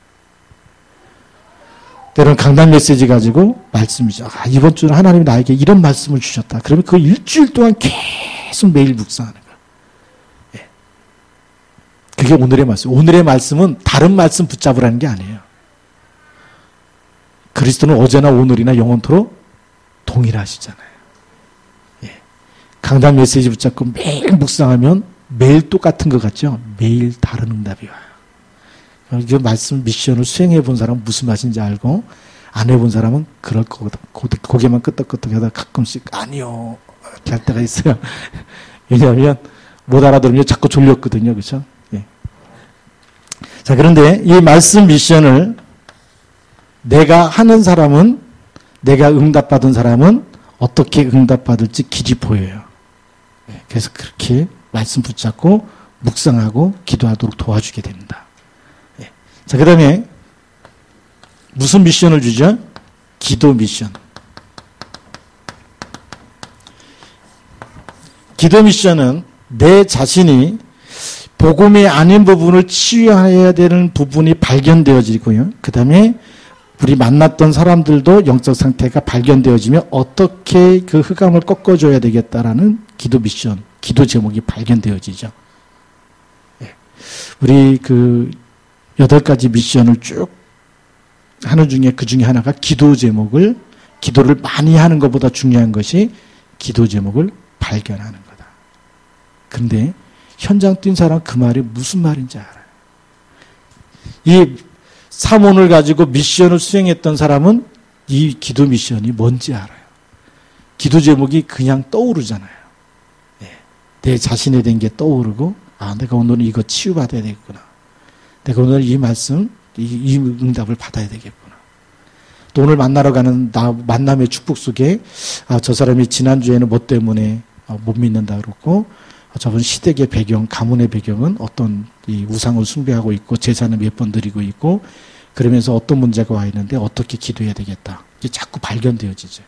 때로는 강단 메시지 가지고 말씀이죠. 이번 주는 하나님이 나에게 이런 말씀을 주셨다. 그러면 그 일주일 동안 계속 매일 묵상하는 거예요. 예. 그게 오늘의 말씀. 오늘의 말씀은 다른 말씀 붙잡으라는 게 아니에요. 그리스도는 어제나 오늘이나 영원토록 동일하시잖아요. 예. 강단 메시지 붙잡고 매일 묵상하면 매일 똑같은 것 같죠? 매일 다른 응답이 와요. 이 말씀 미션을 수행해 본 사람은 무슨 맛인지 알고 안 해본 사람은 그럴 거거든. 고개만 끄덕끄덕 하다 가끔씩 아니요 이렇게 할 때가 있어요. 왜냐하면 못 알아들으면 자꾸 졸렸거든요. 그렇죠? 예. 자, 그런데 이 말씀 미션을 내가 하는 사람은, 내가 응답받은 사람은 어떻게 응답받을지 길이 보여요. 예. 그래서 그렇게 말씀 붙잡고 묵상하고 기도하도록 도와주게 됩니다. 자, 그 다음에 무슨 미션을 주죠? 기도 미션. 기도 미션은 내 자신이 복음이 아닌 부분을 치유해야 되는 부분이 발견되어지고요. 그 다음에 우리 만났던 사람들도 영적 상태가 발견되어지면 어떻게 그 흑암을 꺾어줘야 되겠다라는 기도 미션, 기도 제목이 발견되어지죠. 우리 8가지 미션을 쭉 하는 중에 그 중에 하나가 기도 제목을, 기도를 많이 하는 것보다 중요한 것이 기도 제목을 발견하는 거다. 그런데 현장 뛴 사람 그 말이 무슨 말인지 알아요. 이 사몬을 가지고 미션을 수행했던 사람은 이 기도 미션이 뭔지 알아요. 기도 제목이 그냥 떠오르잖아요. 내 자신에 대한 게 떠오르고, 내가 오늘은 이거 치유받아야 되겠구나. 내가 오늘 이 말씀, 이 응답을 받아야 되겠구나. 또 오늘 만나러 가는 만남의 축복 속에 저 사람이 지난주에는 뭐 때문에 못 믿는다 그러고, 저분 시댁의 배경, 가문의 배경은 어떤 이 우상을 숭배하고 있고 제사는 몇 번 드리고 있고 그러면서 어떤 문제가 와 있는데 어떻게 기도해야 되겠다. 이게 자꾸 발견되어지죠.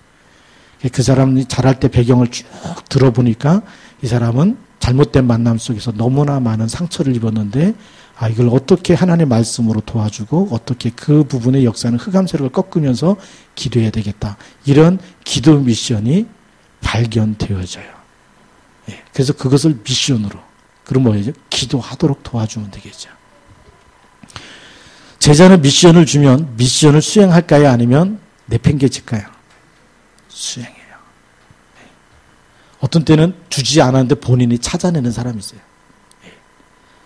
그 사람이 자랄 때 배경을 쭉 들어보니까 이 사람은 잘못된 만남 속에서 너무나 많은 상처를 입었는데 이걸 어떻게 하나님의 말씀으로 도와주고 어떻게 그 부분의 역사는 흑암 세력을 꺾으면서 기도해야 되겠다. 이런 기도 미션이 발견되어져요. 그래서 그것을 미션으로, 그럼 뭐예요? 기도하도록 도와주면 되겠죠. 제자는 미션을 주면 미션을 수행할까요? 아니면 내팽개칠까요? 수행해요. 어떤 때는 주지 않았는데 본인이 찾아내는 사람이 있어요.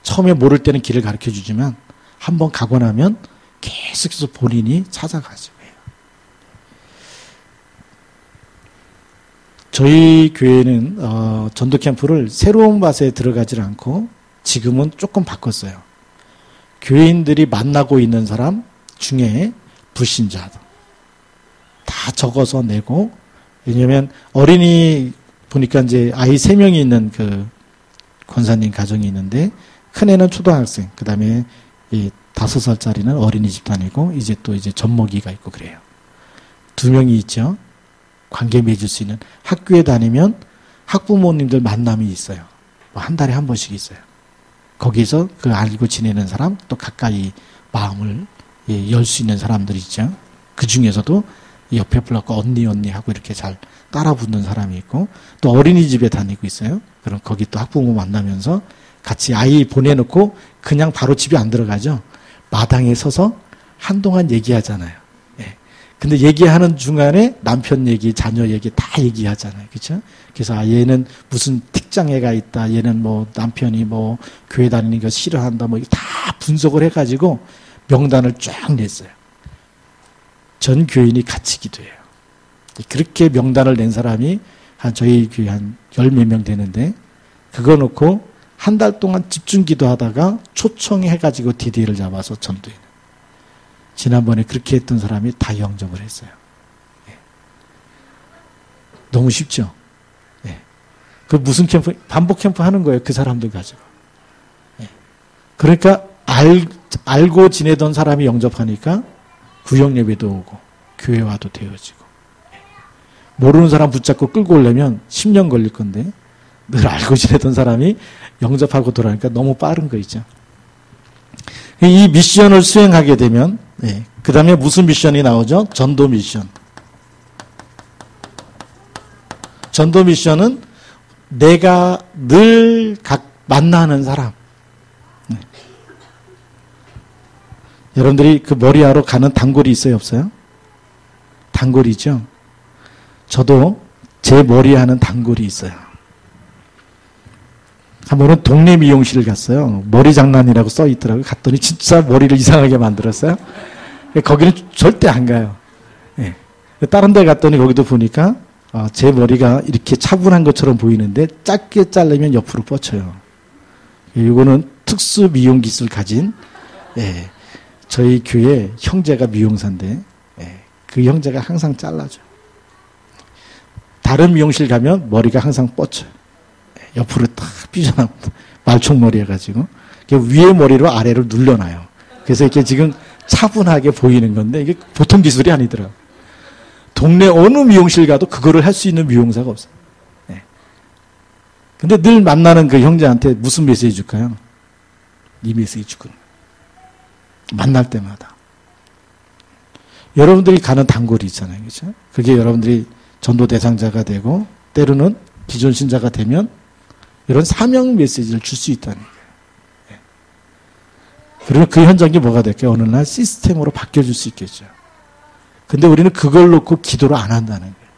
처음에 모를 때는 길을 가르쳐 주지만 한번 가고 나면 계속해서 본인이 찾아가죠. 저희 교회는 전도 캠프를 새로운 밭에 들어가질 않고 지금은 조금 바꿨어요. 교인들이 만나고 있는 사람 중에 불신자도 다 적어서 내고, 왜냐면 어린이 보니까 이제 아이 3명이 있는 그 권사님 가정이 있는데 큰애는 초등학생, 그 다음에 이 5살짜리는 어린이집 다니고 이제 또 이제 젖먹이가 있고 그래요. 2명이 있죠. 관계 맺을 수 있는. 학교에 다니면 학부모님들 만남이 있어요. 한 달에 한 번씩 있어요. 거기서 그 알고 지내는 사람, 또 가까이 마음을 열 수 있는 사람들이 있죠. 그 중에서도 옆에 불렀고 언니 하고 이렇게 잘 따라 붙는 사람이 있고, 또 어린이집에 다니고 있어요. 그럼 거기 또 학부모 만나면서 같이 아이 보내놓고 그냥 바로 집에 안 들어가죠. 마당에 서서 한동안 얘기하잖아요. 근데 얘기하는 중간에 남편 얘기, 자녀 얘기 다 얘기하잖아요. 그렇죠? 그래서 얘는 무슨 특장애가 있다. 얘는 뭐 남편이 뭐 교회 다니는 거 싫어한다. 뭐 다 분석을 해가지고 명단을 쫙 냈어요. 전 교인이 같이 기도해요. 그렇게 명단을 낸 사람이 저희 교회 한 10몇 명 되는데, 그거 놓고 한 달 동안 집중 기도하다가 초청해가지고 DD를 잡아서 전도해요. 지난번에 그렇게 했던 사람이 다 영접을 했어요. 너무 쉽죠? 그 무슨 캠프, 반복 캠프 하는 거예요. 그 사람들 가지고. 그러니까 알고 지내던 사람이 영접하니까 구역 예배도 오고 교회 와도 되어지고. 모르는 사람 붙잡고 끌고 오려면 10년 걸릴 건데 늘 알고 지내던 사람이 영접하고 돌아오니까 너무 빠른 거 있죠. 이 미션을 수행하게 되면 예. 그 다음에 무슨 미션이 나오죠? 전도 미션. 전도 미션은 내가 늘 만나는 사람. 네. 여러분들이 그 머리하러 가는 단골이 있어요, 없어요? 단골이죠? 저도 제 머리하는 단골이 있어요. 한 번은 동네 미용실을 갔어요. 머리 장난이라고 써 있더라고요. 갔더니 진짜 머리를 이상하게 만들었어요. 거기는 절대 안 가요. 네. 다른 데 갔더니 거기도 보니까 제 머리가 이렇게 차분한 것처럼 보이는데 짧게 자르면 옆으로 뻗쳐요. 이거는 특수 미용 기술 가진 저희 교회 형제가 미용사인데 그 형제가 항상 잘라줘. 다른 미용실 가면 머리가 항상 뻗쳐요. 옆으로 딱 삐져나옵니다. 말총머리 해가지고 위에 머리로 아래로 눌러놔요. 그래서 이렇게 지금 차분하게 보이는 건데 이게 보통 기술이 아니더라고요. 동네 어느 미용실 가도 그거를 할 수 있는 미용사가 없어요. 근데 늘 만나는 그 형제한테 무슨 메시지 줄까요? 이 메시지 줄 거예요. 만날 때마다. 여러분들이 가는 단골이 있잖아요. 그렇죠? 그게 여러분들이 전도 대상자가 되고 때로는 기존 신자가 되면 이런 사명 메시지를 줄 수 있다는 거예요. 그리고 그 현장이 뭐가 될까요? 어느 날 시스템으로 바뀌어질 수 있겠죠. 근데 우리는 그걸 놓고 기도를 안 한다는 거예요.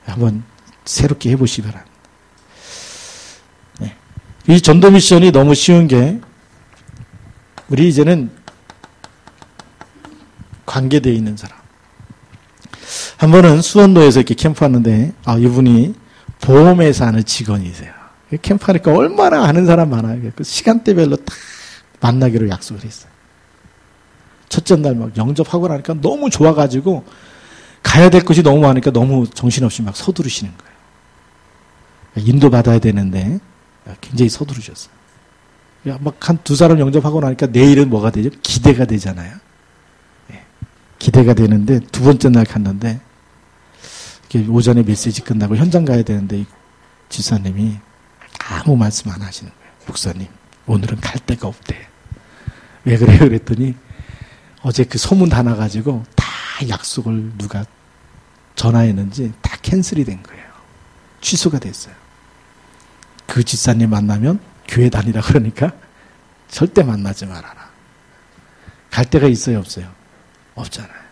한번 새롭게 해보시기 바랍니다. 이 전도 미션이 너무 쉬운 게 우리 이제는 관계되어 있는 사람. 한 번은 수원로에서 이렇게 캠프하는데 이분이 보험회사 하는 직원이세요. 캠프하니까 얼마나 아는 사람 많아요. 그 시간대별로 다 만나기로 약속을 했어요. 첫째 날 막 영접하고 나니까 너무 좋아가지고 가야 될 것이 너무 많으니까 너무 정신없이 막 서두르시는 거예요. 인도받아야 되는데 굉장히 서두르셨어요. 막 한 두 사람 영접하고 나니까 내일은 뭐가 되죠? 기대가 되잖아요. 기대가 되는데 두 번째 날 갔는데 오전에 메시지 끝나고 현장 가야 되는데 집사님이 아무 말씀 안 하시는 거예요. 목사님 오늘은 갈 데가 없대. 왜 그래요? 그랬더니 어제 그 소문 다 나가지고 다 약속을 누가 전화했는지 다 캔슬이 된 거예요. 취소가 됐어요. 그 집사님 만나면 교회 다니라 그러니까 절대 만나지 말아라. 갈 데가 있어요, 없어요? 없잖아요.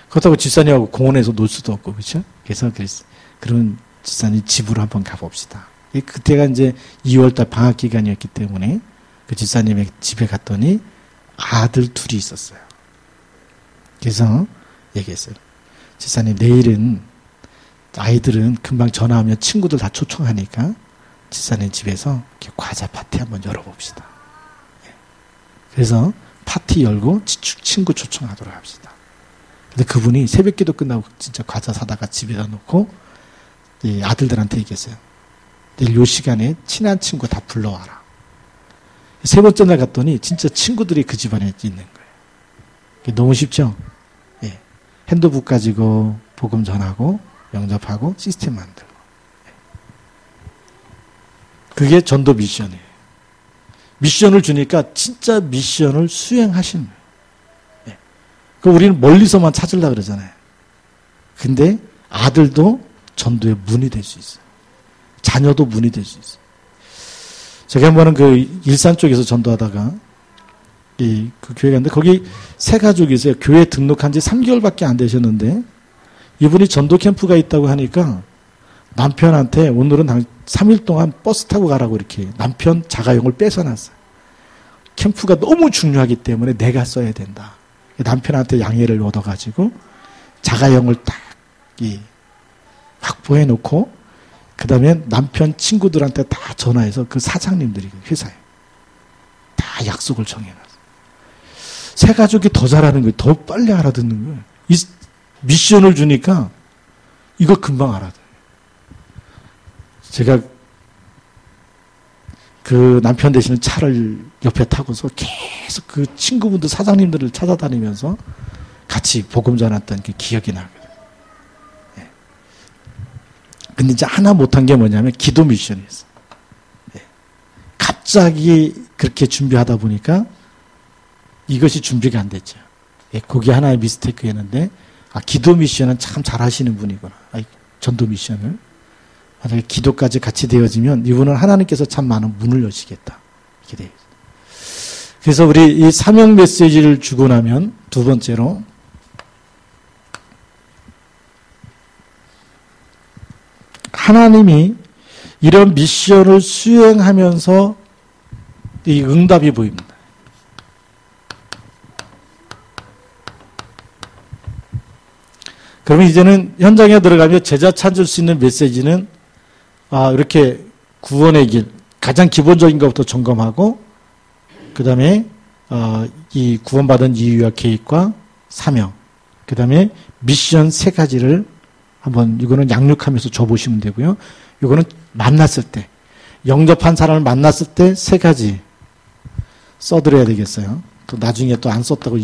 그렇다고 집사님하고 공원에서 놀 수도 없고, 그렇죠? 그래서 그런 집사님 집으로 한번 가봅시다. 그때가 이제 2월달 방학 기간이었기 때문에 그 집사님의 집에 갔더니 아들 둘이 있었어요. 그래서 얘기했어요. 집사님 내일은 아이들은 금방 전화하면 친구들 다 초청하니까 집사님 집에서 이렇게 과자 파티 한번 열어봅시다. 그래서 파티 열고 친구 초청하도록 합시다. 근데 그분이 새벽기도 끝나고 진짜 과자 사다가 집에다 놓고 아들들한테 얘기했어요. 내일 요 시간에 친한 친구 다 불러와라. 세 번째 날 갔더니 진짜 친구들이 그 집안에 있는 거예요. 너무 쉽죠? 예. 핸드북 가지고 복음 전하고 영접하고 시스템 만들고. 그게 전도 미션이에요. 미션을 주니까 진짜 미션을 수행하시는 거예요. 예. 그 우리는 멀리서만 찾으려고 그러잖아요. 근데 아들도 전도의 문이 될 수 있어요. 자녀도 문이 될 수 있어요. 제가 한 번은 그 일산 쪽에서 전도하다가 그 교회 갔는데 거기 세 가족이 있어요. 교회 등록한 지 3개월밖에 안 되셨는데 이분이 전도 캠프가 있다고 하니까 남편한테 오늘은 한 3일 동안 버스 타고 가라고 이렇게 남편 자가용을 뺏어놨어요. 캠프가 너무 중요하기 때문에 내가 써야 된다. 남편한테 양해를 얻어가지고 자가용을 딱 확보해 놓고 그 다음에 남편 친구들한테 다 전화해서 그 사장님들이 회사에 다 약속을 정해놨어요. 세 가족이 더 잘하는 거예요. 더 빨리 알아듣는 거예요. 이 미션을 주니까 이거 금방 알아들어요. 제가 그 남편 대신에 차를 옆에 타고서 계속 그 친구분들 사장님들을 찾아다니면서 같이 복음 전했던 그 기억이 나거든요. 예. 근데 이제 하나 못한 게 뭐냐면 기도 이것이 준비가 안 됐죠. 예, 그게 하나의 미스테이크였는데, 기도 미션은 참 잘하시는 분이구나. 전도 미션을. 만약에 기도까지 같이 되어지면 이분은 하나님께서 참 많은 문을 여시겠다. 이렇게 돼요. 그래서 우리 이 사명 메시지를 주고 나면 두 번째로 하나님이 이런 미션을 수행하면서 이 응답이 보입니다. 그러면 이제는 현장에 들어가면 제자 찾을 수 있는 메시지는 이렇게 구원의 길, 가장 기본적인 것부터 점검하고 그 다음에 이 구원받은 이유와 계획과 사명, 그 다음에 미션 세 가지를 한번 이거는 양육하면서 줘보시면 되고요. 이거는 만났을 때, 영접한 사람을 만났을 때 세 가지 써드려야 되겠어요. 또 나중에 또 안 썼다고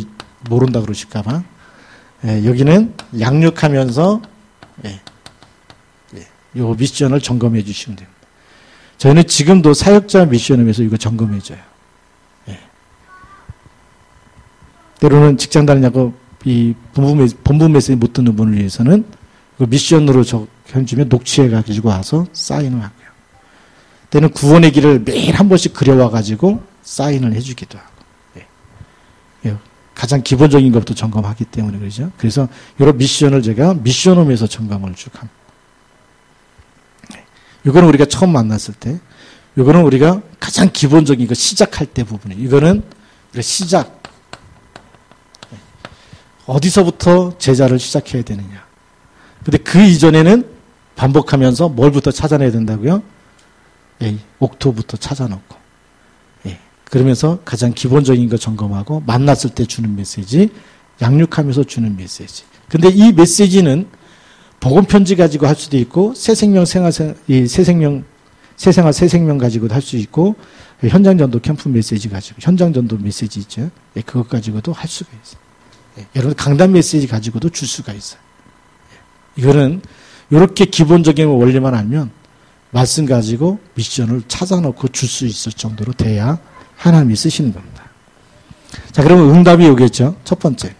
모른다 그러실까봐. 여기는 양육하면서 요 미션을 점검해 주시면 됩니다. 저희는 지금도 사역자 미션을 위해서 이거 점검해 줘요. 때로는 직장 다니냐고 이 본부 메시지 못 듣는 분을 위해서는 그 미션으로 적혀주면 녹취해 가지고 와서 사인을 하고요. 때는 구원의 길을 매일 한 번씩 그려와 가지고 사인을 해주기도 하고. 가장 기본적인 것부터 점검하기 때문에 그러죠. 그래서 이런 미션을 제가 미션홈에서 점검을 쭉 합니다. 이거는 우리가 처음 만났을 때, 이거는 우리가 가장 기본적인 거 시작할 때 부분이에요. 이거는 우리가 시작. 어디서부터 제자를 시작해야 되느냐. 근데 그 이전에는 반복하면서 뭘부터 찾아내야 된다고요? 옥토부터 찾아놓고. 그러면서 가장 기본적인 거 점검하고 만났을 때 주는 메시지, 양육하면서 주는 메시지. 근데 이 메시지는 복음 편지 가지고 할 수도 있고 새생명 가지고도 할 수 있고 현장 전도 캠프 메시지 가지고 현장 전도 메시지 있죠. 그것 가지고도 할 수가 있어요. 여러분 강단 메시지 가지고도 줄 수가 있어요. 이거는 이렇게 기본적인 원리만 알면 말씀 가지고 미션을 찾아놓고 줄 수 있을 정도로 돼야 하나님이 쓰시는 겁니다. 자, 그러면 응답이 오겠죠. 첫 번째.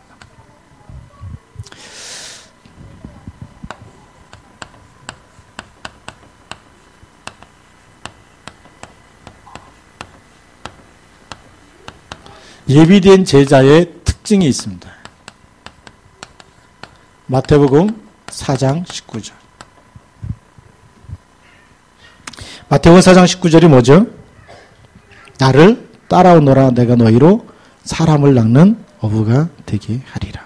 예비된 제자의 특징이 있습니다. 마태복음 4장 19절. 마태복음 4장 19절이 뭐죠? 나를 따라오너라 내가 너희로 사람을 낚는 어부가 되게 하리라.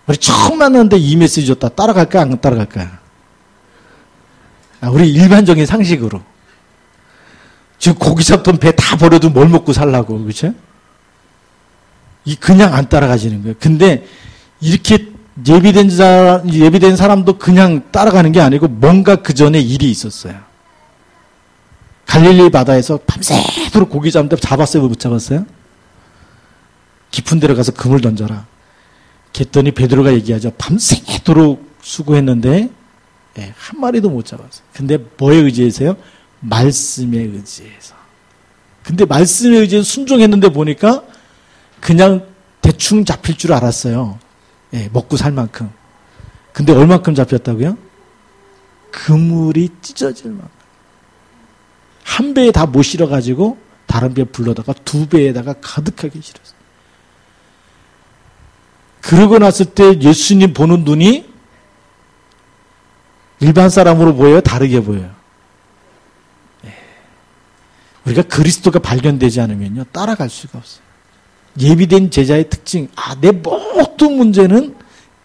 우리 처음 만났는데 이 메시지 줬다. 따라갈까 안 따라갈까? 우리 일반적인 상식으로. 지금 고기 잡던 배 다 버려도 뭘 먹고 살라고, 그렇죠? 그냥 안 따라가지는 거예요. 근데 이렇게 예비된 사람도 그냥 따라가는 게 아니고 뭔가 그 전에 일이 있었어요. 갈릴리 바다에서 밤새도록 고기 잡는데 잡았어요? 못 잡았어요? 깊은 데로 가서 금을 던져라. 그랬더니 베드로가 얘기하죠. 밤새도록 수고했는데 한 마리도 못 잡았어요. 근데 뭐에 의지해서요? 말씀에 의지해서. 근데 말씀에 의지해서 순종했는데 보니까 그냥 대충 잡힐 줄 알았어요. 먹고 살 만큼. 근데 얼만큼 잡혔다고요? 그물이 찢어질 만큼. 한 배에 다 못 실어가지고 다른 배 불러다가 두 배에다가 가득하게 실었어요. 그러고 났을 때 예수님 보는 눈이 일반 사람으로 보여요? 다르게 보여요? 우리가 그리스도가 발견되지 않으면요, 따라갈 수가 없어요. 예비된 제자의 특징, 내 모든 문제는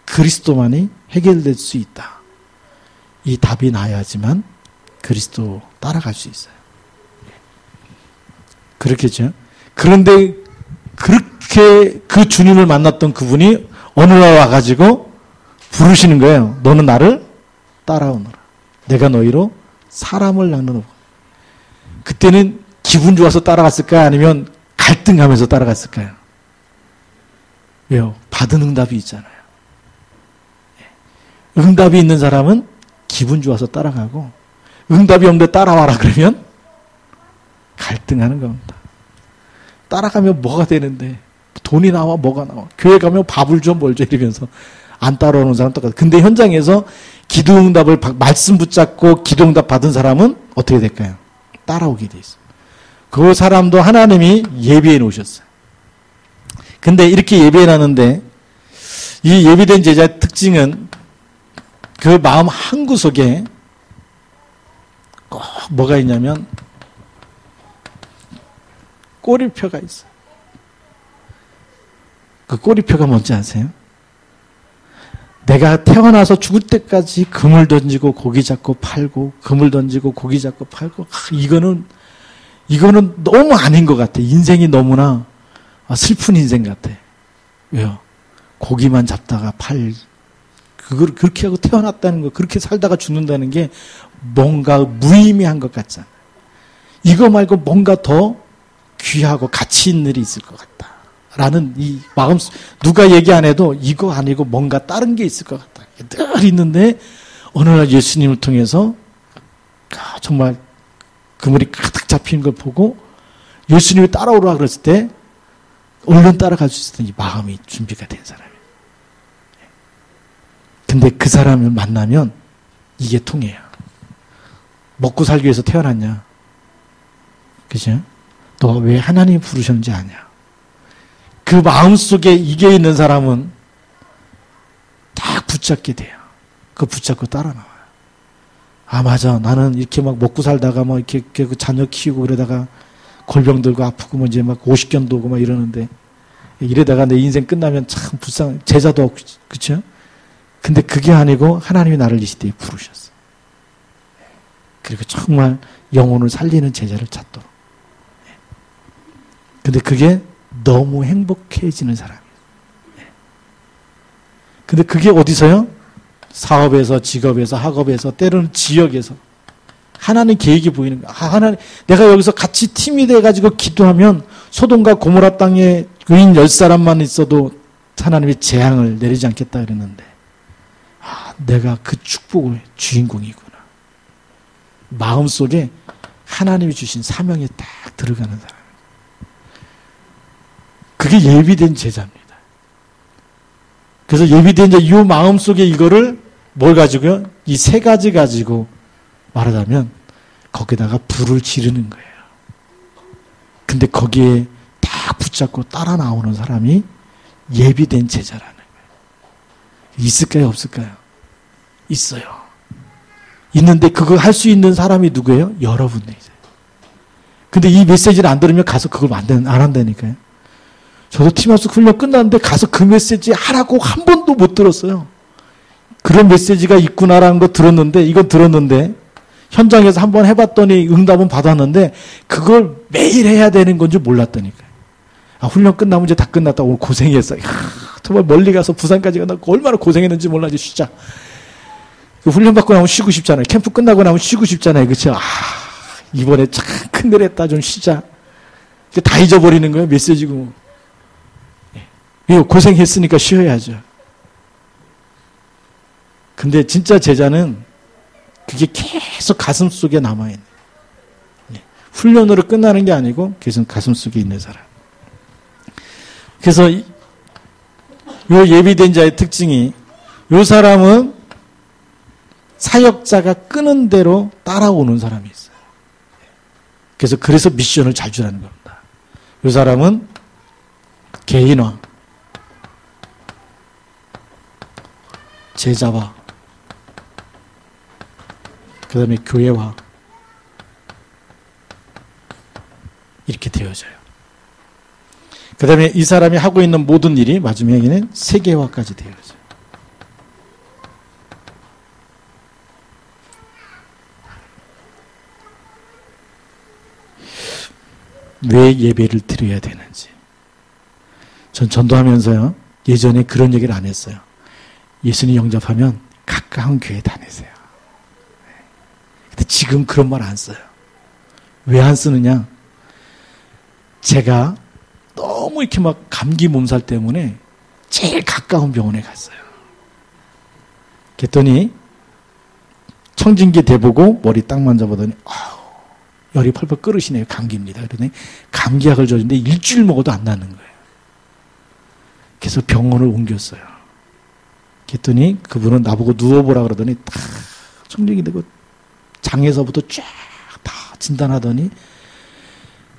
그리스도만이 해결될 수 있다. 이 답이 나야지만 그리스도 따라갈 수 있어요. 그렇겠죠? 그런데 그렇게 그 주님을 만났던 그분이 어느 날 와가지고 부르시는 거예요. 너는 나를 따라오너라. 내가 너희로 사람을 낚는 업. 그때는 기분 좋아서 따라갔을까요? 아니면 갈등하면서 따라갔을까요? 왜요? 받은 응답이 있잖아요. 응답이 있는 사람은 기분 좋아서 따라가고 응답이 없는데 따라와라 그러면 갈등하는 겁니다. 따라가면 뭐가 되는데, 돈이 나와, 뭐가 나와. 교회 가면 밥을 줘, 뭘 줘, 이러면서 안 따라오는 사람 똑같아. 근데 현장에서 기도응답을, 말씀 붙잡고 기도응답 받은 사람은 어떻게 될까요? 따라오게 돼 있어요. 그 사람도 하나님이 예비해 놓으셨어요. 근데 이렇게 예비해 놨는데, 이 예비된 제자의 특징은 그 마음 한구석에 꼭 뭐가 있냐면 꼬리표가 있어요. 그 꼬리표가 뭔지 아세요? 내가 태어나서 죽을 때까지 금을 던지고 고기 잡고 팔고, 금을 던지고 고기 잡고 팔고, 이거는 너무 아닌 것 같아. 인생이 너무나 슬픈 인생 같아. 왜요? 고기만 잡다가 그걸 그렇게 하고 태어났다는 거, 그렇게 살다가 죽는다는 게 뭔가 무의미한 것 같잖아. 이거 말고 뭔가 더 귀하고 가치 있는 일이 있을 것 같다. 라는 이 마음, 누가 얘기 안 해도 이거 아니고 뭔가 다른 게 있을 것 같다. 늘 있는데, 어느 날 예수님을 통해서 정말 그물이 가득 잡히는 걸 보고 예수님이 따라오라 그랬을 때, 얼른 따라갈 수 있었던 이 마음이 준비가 된 사람이에요. 근데 그 사람을 만나면 이게 통해요. 먹고 살기 위해서 태어났냐? 그죠? 너 왜 하나님이 부르셨는지 아냐? 그 마음속에 이게 있는 사람은 딱 붙잡게 돼요. 그거 붙잡고 따라 나와요. 아, 맞아. 나는 이렇게 막 먹고 살다가 막 이렇게 그 자녀 키우고 그러다가 골병 들고 아프고 뭐 이제 막 50견도 오고 막 이러는데, 이러다가 내 인생 끝나면 참 불쌍해. 제자도 없고, 그쵸? 근데 그게 아니고 하나님이 나를 이 시대에 부르셨어. 그리고 정말 영혼을 살리는 제자를 찾도록. 근데 그게 너무 행복해지는 사람이에요. 근데 그게 어디서요? 사업에서, 직업에서, 학업에서, 때로는 지역에서. 하나님 계획이 보이는 거야. 하나님, 내가 여기서 같이 팀이 돼가지고 기도하면 소돔과 고모라 땅에 의인 10사람만 있어도 하나님이 재앙을 내리지 않겠다 그랬는데, 내가 그 축복의 주인공이구나. 마음속에 하나님이 주신 사명에 딱 들어가는 사람. 그게 예비된 제자입니다. 그래서 예비된 제 이 마음속에 이거를 뭘 가지고요? 이 세 가지 가지고 말하자면 거기다가 불을 지르는 거예요. 근데 거기에 딱 붙잡고 따라 나오는 사람이 예비된 제자라는 거예요. 있을까요? 없을까요? 있어요. 있는데 그거 할 수 있는 사람이 누구예요? 여러분이세요. 근데 이 메시지를 안 들으면 가서 그걸 안 한다니까요. 저도 팀하우스 훈련 끝났는데 가서 그 메시지 하라고 한 번도 못 들었어요. 그런 메시지가 있구나라는 거 들었는데, 이건 들었는데, 현장에서 한번 해봤더니 응답은 받았는데, 그걸 매일 해야 되는 건지 몰랐다니까요. 훈련 끝나면 이제 다 끝났다. 오늘 고생했어. 정말 멀리 가서 부산까지 가고 얼마나 고생했는지 몰라. 이제 쉬자. 훈련 받고 나면 쉬고 싶잖아요. 캠프 끝나고 나면 쉬고 싶잖아요. 그쵸? 이번에 참 큰일 했다. 좀 쉬자. 다 잊어버리는 거예요. 메시지고. 고생했으니까 쉬어야죠. 근데 진짜 제자는 그게 계속 가슴 속에 남아있는. 훈련으로 끝나는 게 아니고 계속 가슴 속에 있는 사람. 그래서 이 예비된 자의 특징이, 이 사람은 사역자가 끄는 대로 따라오는 사람이 있어요. 그래서 미션을 잘 주라는 겁니다. 이 사람은 개인화, 제자화, 그 다음에 교회화, 이렇게 되어져요. 그 다음에 이 사람이 하고 있는 모든 일이 마지막에는 세계화까지 되어져요. 왜 예배를 드려야 되는지. 전 전도하면서요, 예전에 그런 얘기를 안 했어요. 예수님 영접하면 가까운 교회 다니세요. 근데 지금 그런 말 안 써요. 왜 안 쓰느냐? 제가 너무 이렇게 막 감기 몸살 때문에 제일 가까운 병원에 갔어요. 그랬더니 청진기 대보고 머리 딱 만져보더니 열이 펄펄 끓으시네요. 감기입니다. 그러더니 감기약을 줬는데 일주일 먹어도 안 낫는 거예요. 그래서 병원을 옮겼어요. 그랬더니 그분은 나보고 누워보라 그러더니 다 청력이 되고 장에서부터 쫙 다 진단하더니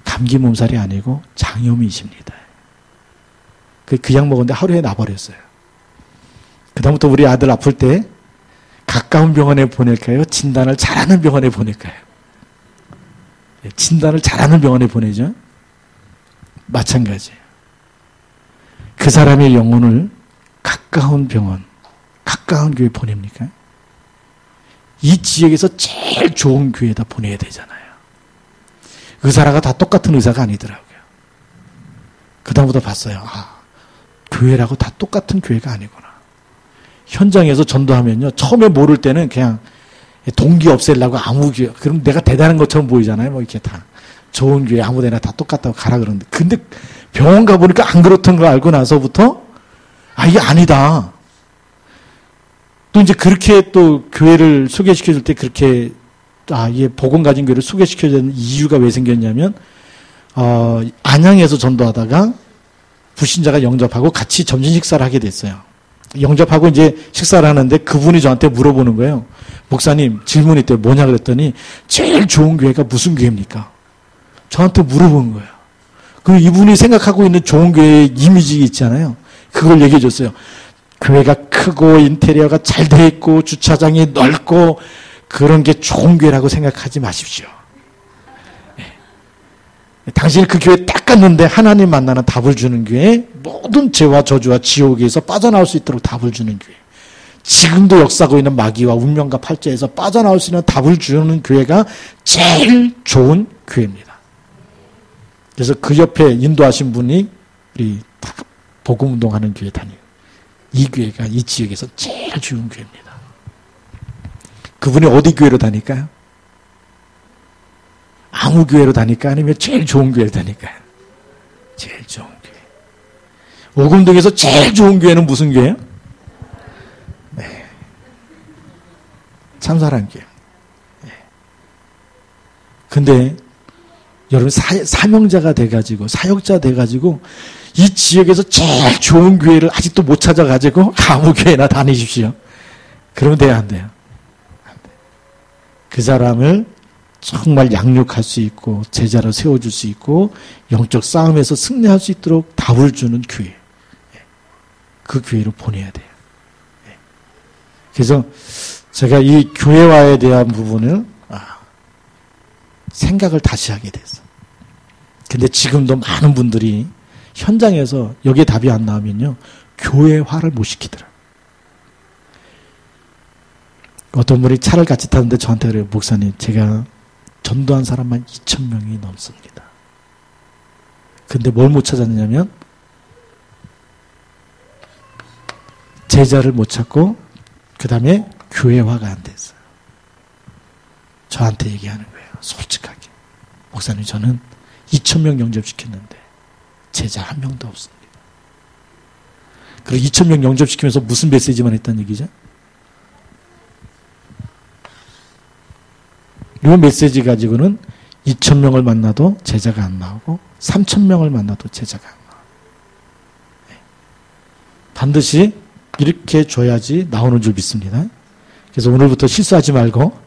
감기 몸살이 아니고 장염이십니다. 그 약 먹었는데 하루에 나버렸어요. 그다음부터 우리 아들 아플 때 가까운 병원에 보낼까요? 진단을 잘하는 병원에 보낼까요? 진단을 잘하는 병원에 보내죠. 마찬가지예요. 그 사람의 영혼을 가까운 병원, 가까운 교회 보냅니까? 이 지역에서 제일 좋은 교회에다 보내야 되잖아요. 의사라가 다 똑같은 의사가 아니더라고요. 그다음부터 봤어요. 아, 교회라고 다 똑같은 교회가 아니구나. 현장에서 전도하면요, 처음에 모를 때는 그냥 동기 없애려고 아무 교회, 그럼 내가 대단한 것처럼 보이잖아요. 뭐 이렇게 다 좋은 교회 아무 데나 다 똑같다고 가라 그러는데, 근데 병원 가보니까 안 그렇던 거 알고 나서부터 아, 이게 아니다. 또 이제 그렇게 또 교회를 소개시켜 줄 때 그렇게 이게 복음 가진 교회를 소개시켜 주는 이유가 왜 생겼냐면, 안양에서 전도하다가 불신자가 영접하고 같이 점심 식사를 하게 됐어요. 영접하고 이제 식사를 하는데 그분이 저한테 물어보는 거예요. 목사님, 질문이 있대요. 뭐냐 그랬더니 제일 좋은 교회가 무슨 교회입니까? 저한테 물어본 거예요. 그리고 이분이 생각하고 있는 좋은 교회의 이미지 있잖아요. 그걸 얘기해 줬어요. 교회가 크고 인테리어가 잘 돼 있고 주차장이 넓고 그런 게 좋은 교회라고 생각하지 마십시오. 당신이 그 교회 딱 갔는데 하나님 만나는 답을 주는 교회, 모든 죄와 저주와 지옥에서 빠져나올 수 있도록 답을 주는 교회, 지금도 역사하고 있는 마귀와 운명과 팔자에서 빠져나올 수 있는 답을 주는 교회가 제일 좋은 교회입니다. 그래서 그 옆에 인도하신 분이 우리 복음운동하는 교회 다니고, 이 교회가 이 지역에서 제일 좋은 교회입니다. 그분이 어디 교회로 다닐까요? 아무 교회로 다닐까? 아니면 제일 좋은 교회로 다닐까요? 제일 좋은 교회. 오금동에서 제일 좋은 교회는 무슨 교회예요? 네. 참사랑 교회. 네. 근데 여러분 사명자가 돼가지고 사역자 돼가지고 이 지역에서 제일 좋은 교회를 아직도 못 찾아가지고 아무 교회나 다니십시오. 그러면 돼요, 안 돼요? 안 돼. 그 사람을 정말 양육할 수 있고 제자로 세워줄 수 있고 영적 싸움에서 승리할 수 있도록 답을 주는 교회, 그 교회로 보내야 돼요. 그래서 제가 이 교회화에 대한 부분을 생각을 다시 하게 됐어요. 근데 지금도 많은 분들이 현장에서 여기에 답이 안 나오면요, 교회화를 못 시키더라고요. 어떤 분이 차를 같이 타는데 저한테 그래요. 목사님, 제가 전도한 사람만 2,000명이 넘습니다. 근데 뭘 못 찾았냐면 제자를 못 찾고 그 다음에 교회화가 안 됐어요. 저한테 얘기하는 거예요. 솔직하게. 목사님, 저는 2,000명 영접시켰는데 제자 한 명도 없습니다. 그리고 2,000명 영접시키면서 무슨 메시지만 했다는 얘기죠? 이 메시지 가지고는 2,000명을 만나도 제자가 안 나오고 3,000명을 만나도 제자가 안 나와요. 반드시 이렇게 줘야지 나오는 줄 믿습니다. 그래서 오늘부터 실수하지 말고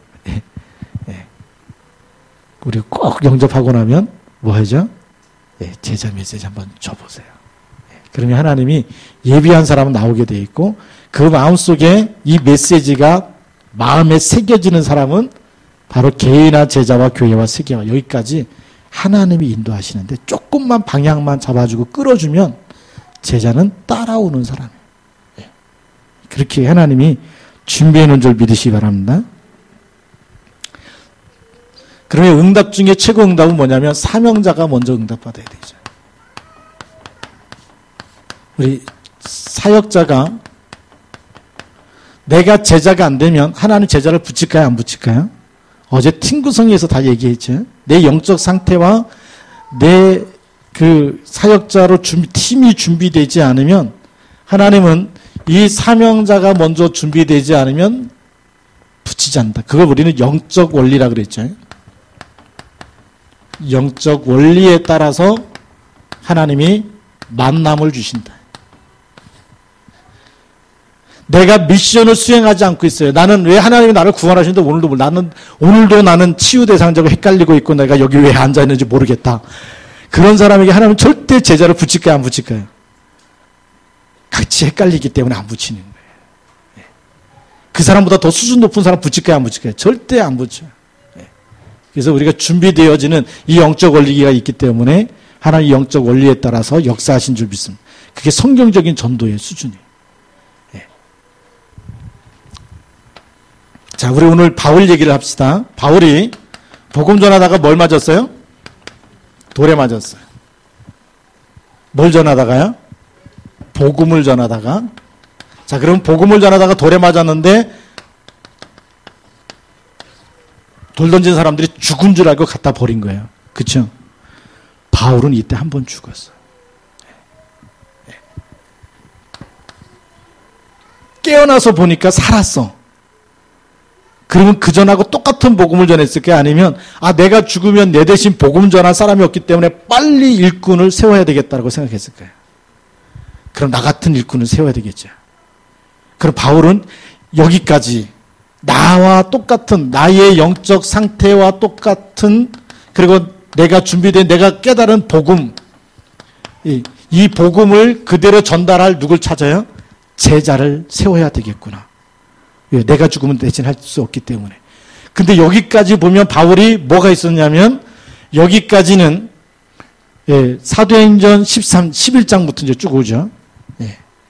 우리 꼭 영접하고 나면 뭐 하죠? 제자 메시지 한번 줘보세요. 그러면 하나님이 예비한 사람은 나오게 돼 있고 그 마음속에 이 메시지가 마음에 새겨지는 사람은 바로 개인화 제자와 교회와 세계화, 여기까지 하나님이 인도하시는데 조금만 방향만 잡아주고 끌어주면 제자는 따라오는 사람이에요. 그렇게 하나님이 준비해 놓은 줄 믿으시기 바랍니다. 그러면 응답 중에 최고 응답은 뭐냐면 사명자가 먼저 응답받아야 되죠. 우리 사역자가 내가 제자가 안 되면 하나님 제자를 붙일까요? 안 붙일까요? 어제 팀 구성에서 다 얘기했죠. 내 영적 상태와 내 그 사역자로 팀이 준비되지 않으면 하나님은 이 사명자가 먼저 준비되지 않으면 붙이지 않는다. 그걸 우리는 영적 원리라 그랬죠. 영적 원리에 따라서 하나님이 만남을 주신다. 내가 미션을 수행하지 않고 있어요. 나는 왜 하나님이 나를 구원하시는데 오늘도 나는 치유 대상자고 헷갈리고 있고 내가 여기 왜 앉아 있는지 모르겠다. 그런 사람에게 하나님은 절대 제자를 붙일까요, 안 붙일까요? 같이 헷갈리기 때문에 안 붙이는 거예요. 그 사람보다 더 수준 높은 사람 붙일까요, 안 붙일까요? 절대 안 붙여요. 그래서 우리가 준비되어지는 이 영적 원리가 있기 때문에 하나님의 영적 원리에 따라서 역사하신 줄 믿습니다. 그게 성경적인 전도의 수준이에요. 자, 우리 오늘 바울 얘기를 합시다. 바울이 복음 전하다가 뭘 맞았어요? 돌에 맞았어요. 뭘 전하다가요? 복음을 전하다가. 자, 그럼 복음을 전하다가 돌에 맞았는데 돌 던진 사람들이 죽은 줄 알고 갖다 버린 거예요. 그렇죠? 바울은 이때 한 번 죽었어요. 깨어나서 보니까 살았어. 그러면 그 전하고 똑같은 복음을 전했을까요? 아니면 내가 죽으면 내 대신 복음 전할 사람이 없기 때문에 빨리 일꾼을 세워야 되겠다고 생각했을까요? 그럼 나 같은 일꾼을 세워야 되겠죠. 그럼 바울은 여기까지 나와 똑같은 나의 영적 상태와 똑같은 그리고 내가 준비된 내가 깨달은 복음 이 복음을 그대로 전달할 누굴 찾아요? 제자를 세워야 되겠구나. 왜? 내가 죽으면 대신할 수 없기 때문에. 근데 여기까지 보면 바울이 뭐가 있었냐면 여기까지는 사도행전 11장부터 이제 쭉 오죠.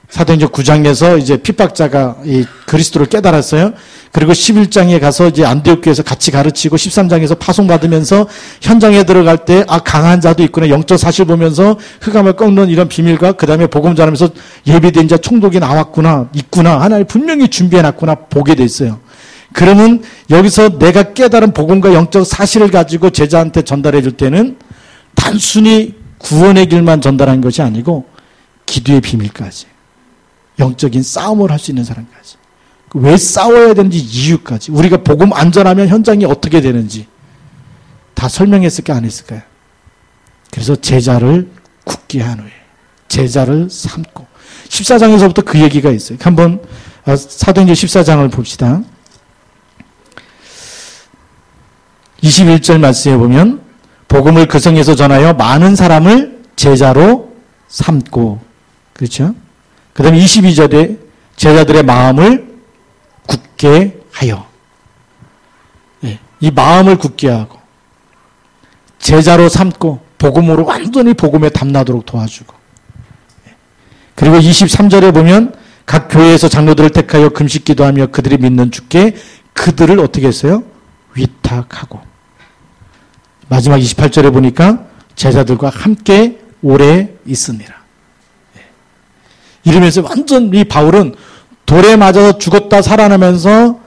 사도행전 9장에서 이제 핍박자가 이 그리스도를 깨달았어요. 그리고 11장에 가서 이제 안디옥교에서 같이 가르치고 13장에서 파송받으면서 현장에 들어갈 때 강한 자도 있구나. 영적 사실 보면서 흑암을 꺾는 이런 비밀과 그다음에 복음 전하면서 예비된 자 총독이 나왔구나. 있구나. 하나님 분명히 준비해 놨구나. 보게 돼 있어요. 그러면 여기서 내가 깨달은 복음과 영적 사실을 가지고 제자한테 전달해 줄 때는 단순히 구원의 길만 전달한 것이 아니고 기도의 비밀까지 영적인 싸움을 할 수 있는 사람까지 왜 싸워야 되는지 이유까지 우리가 복음 안 전하면 현장이 어떻게 되는지 다 설명했을까 안 했을까요? 그래서 제자를 굳게 한 후에 제자를 삼고 14장에서부터 그 얘기가 있어요. 한번 사도행전 14장을 봅시다. 21절 말씀에 보면 복음을 그 성에서 전하여 많은 사람을 제자로 삼고 그렇죠? 그 다음에 22절에 제자들의 마음을 굳게 하여 이 마음을 굳게 하고 제자로 삼고 복음으로 완전히 복음에 담나도록 도와주고 그리고 23절에 보면 각 교회에서 장로들을 택하여 금식 기도하며 그들이 믿는 주께 그들을 어떻게 했어요? 위탁하고 마지막 28절에 보니까 제자들과 함께 오래 있으니라. 이러면서 완전 이 바울은 돌에 맞아서 죽었다 살아나면서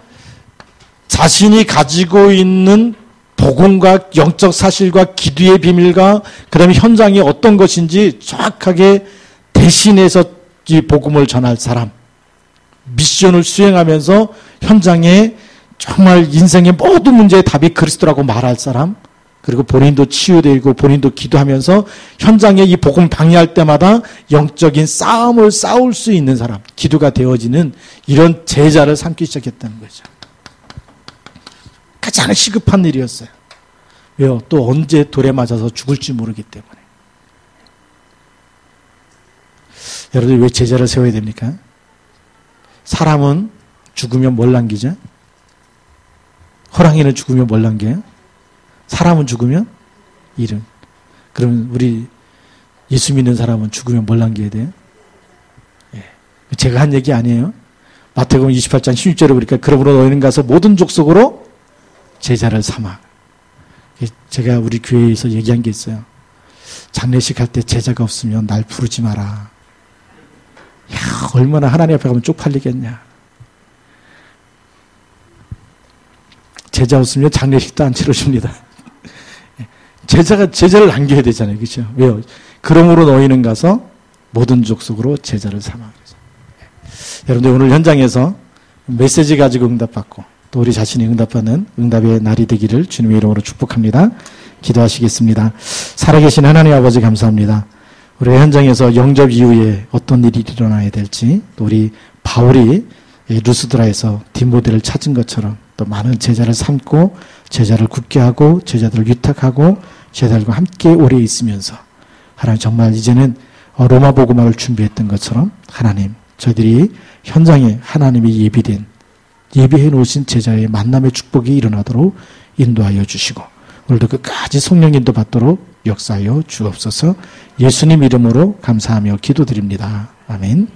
자신이 가지고 있는 복음과 영적 사실과 기도의 비밀과 그 다음에 현장이 어떤 것인지 정확하게 대신해서 이 복음을 전할 사람, 미션을 수행하면서 현장에 정말 인생의 모든 문제의 답이 그리스도라고 말할 사람, 그리고 본인도 치유되고 본인도 기도하면서 현장에 이 복음 방해할 때마다 영적인 싸움을 싸울 수 있는 사람, 기도가 되어지는 이런 제자를 삼기 시작했다는 거죠. 가장 시급한 일이었어요. 왜요? 또 언제 돌에 맞아서 죽을지 모르기 때문에. 여러분 왜 제자를 세워야 됩니까? 사람은 죽으면 뭘 남기죠? 호랑이는 죽으면 뭘 남겨요? 사람은 죽으면 이름. 그러면 우리 예수 믿는 사람은 죽으면 뭘 남겨야 돼요? 제가 한 얘기 아니에요. 마태복음 28장 16절에 보니까 그러므로 너희는 가서 모든 족속으로 제자를 삼아. 제가 우리 교회에서 얘기한 게 있어요. 장례식 할 때 제자가 없으면 날 부르지 마라. 야, 얼마나 하나님 앞에 가면 쪽팔리겠냐. 제자 없으면 장례식도 안 치러줍니다. 제자를 남겨야 되잖아요. 그렇죠? 왜요? 그러므로 너희는 가서 모든 족속으로 제자를 삼아. 여러분들 오늘 현장에서 메시지 가지고 응답받고 또 우리 자신이 응답받는 응답의 날이 되기를 주님의 이름으로 축복합니다. 기도하시겠습니다. 살아계신 하나님 아버지 감사합니다. 우리 현장에서 영접 이후에 어떤 일이 일어나야 될지, 또 우리 바울이 루스드라에서 디모데를 찾은 것처럼 또 많은 제자를 삼고 제자를 굳게 하고 제자들을 유탁하고 제자들과 함께 오래 있으면서 하나님 정말 이제는 로마 복음화를 준비했던 것처럼 하나님 저희들이 현장에 하나님이 예비해 놓으신 제자의 만남의 축복이 일어나도록 인도하여 주시고 오늘도 끝까지 성령 인도 받도록 역사하여 주옵소서. 예수님 이름으로 감사하며 기도드립니다. 아멘.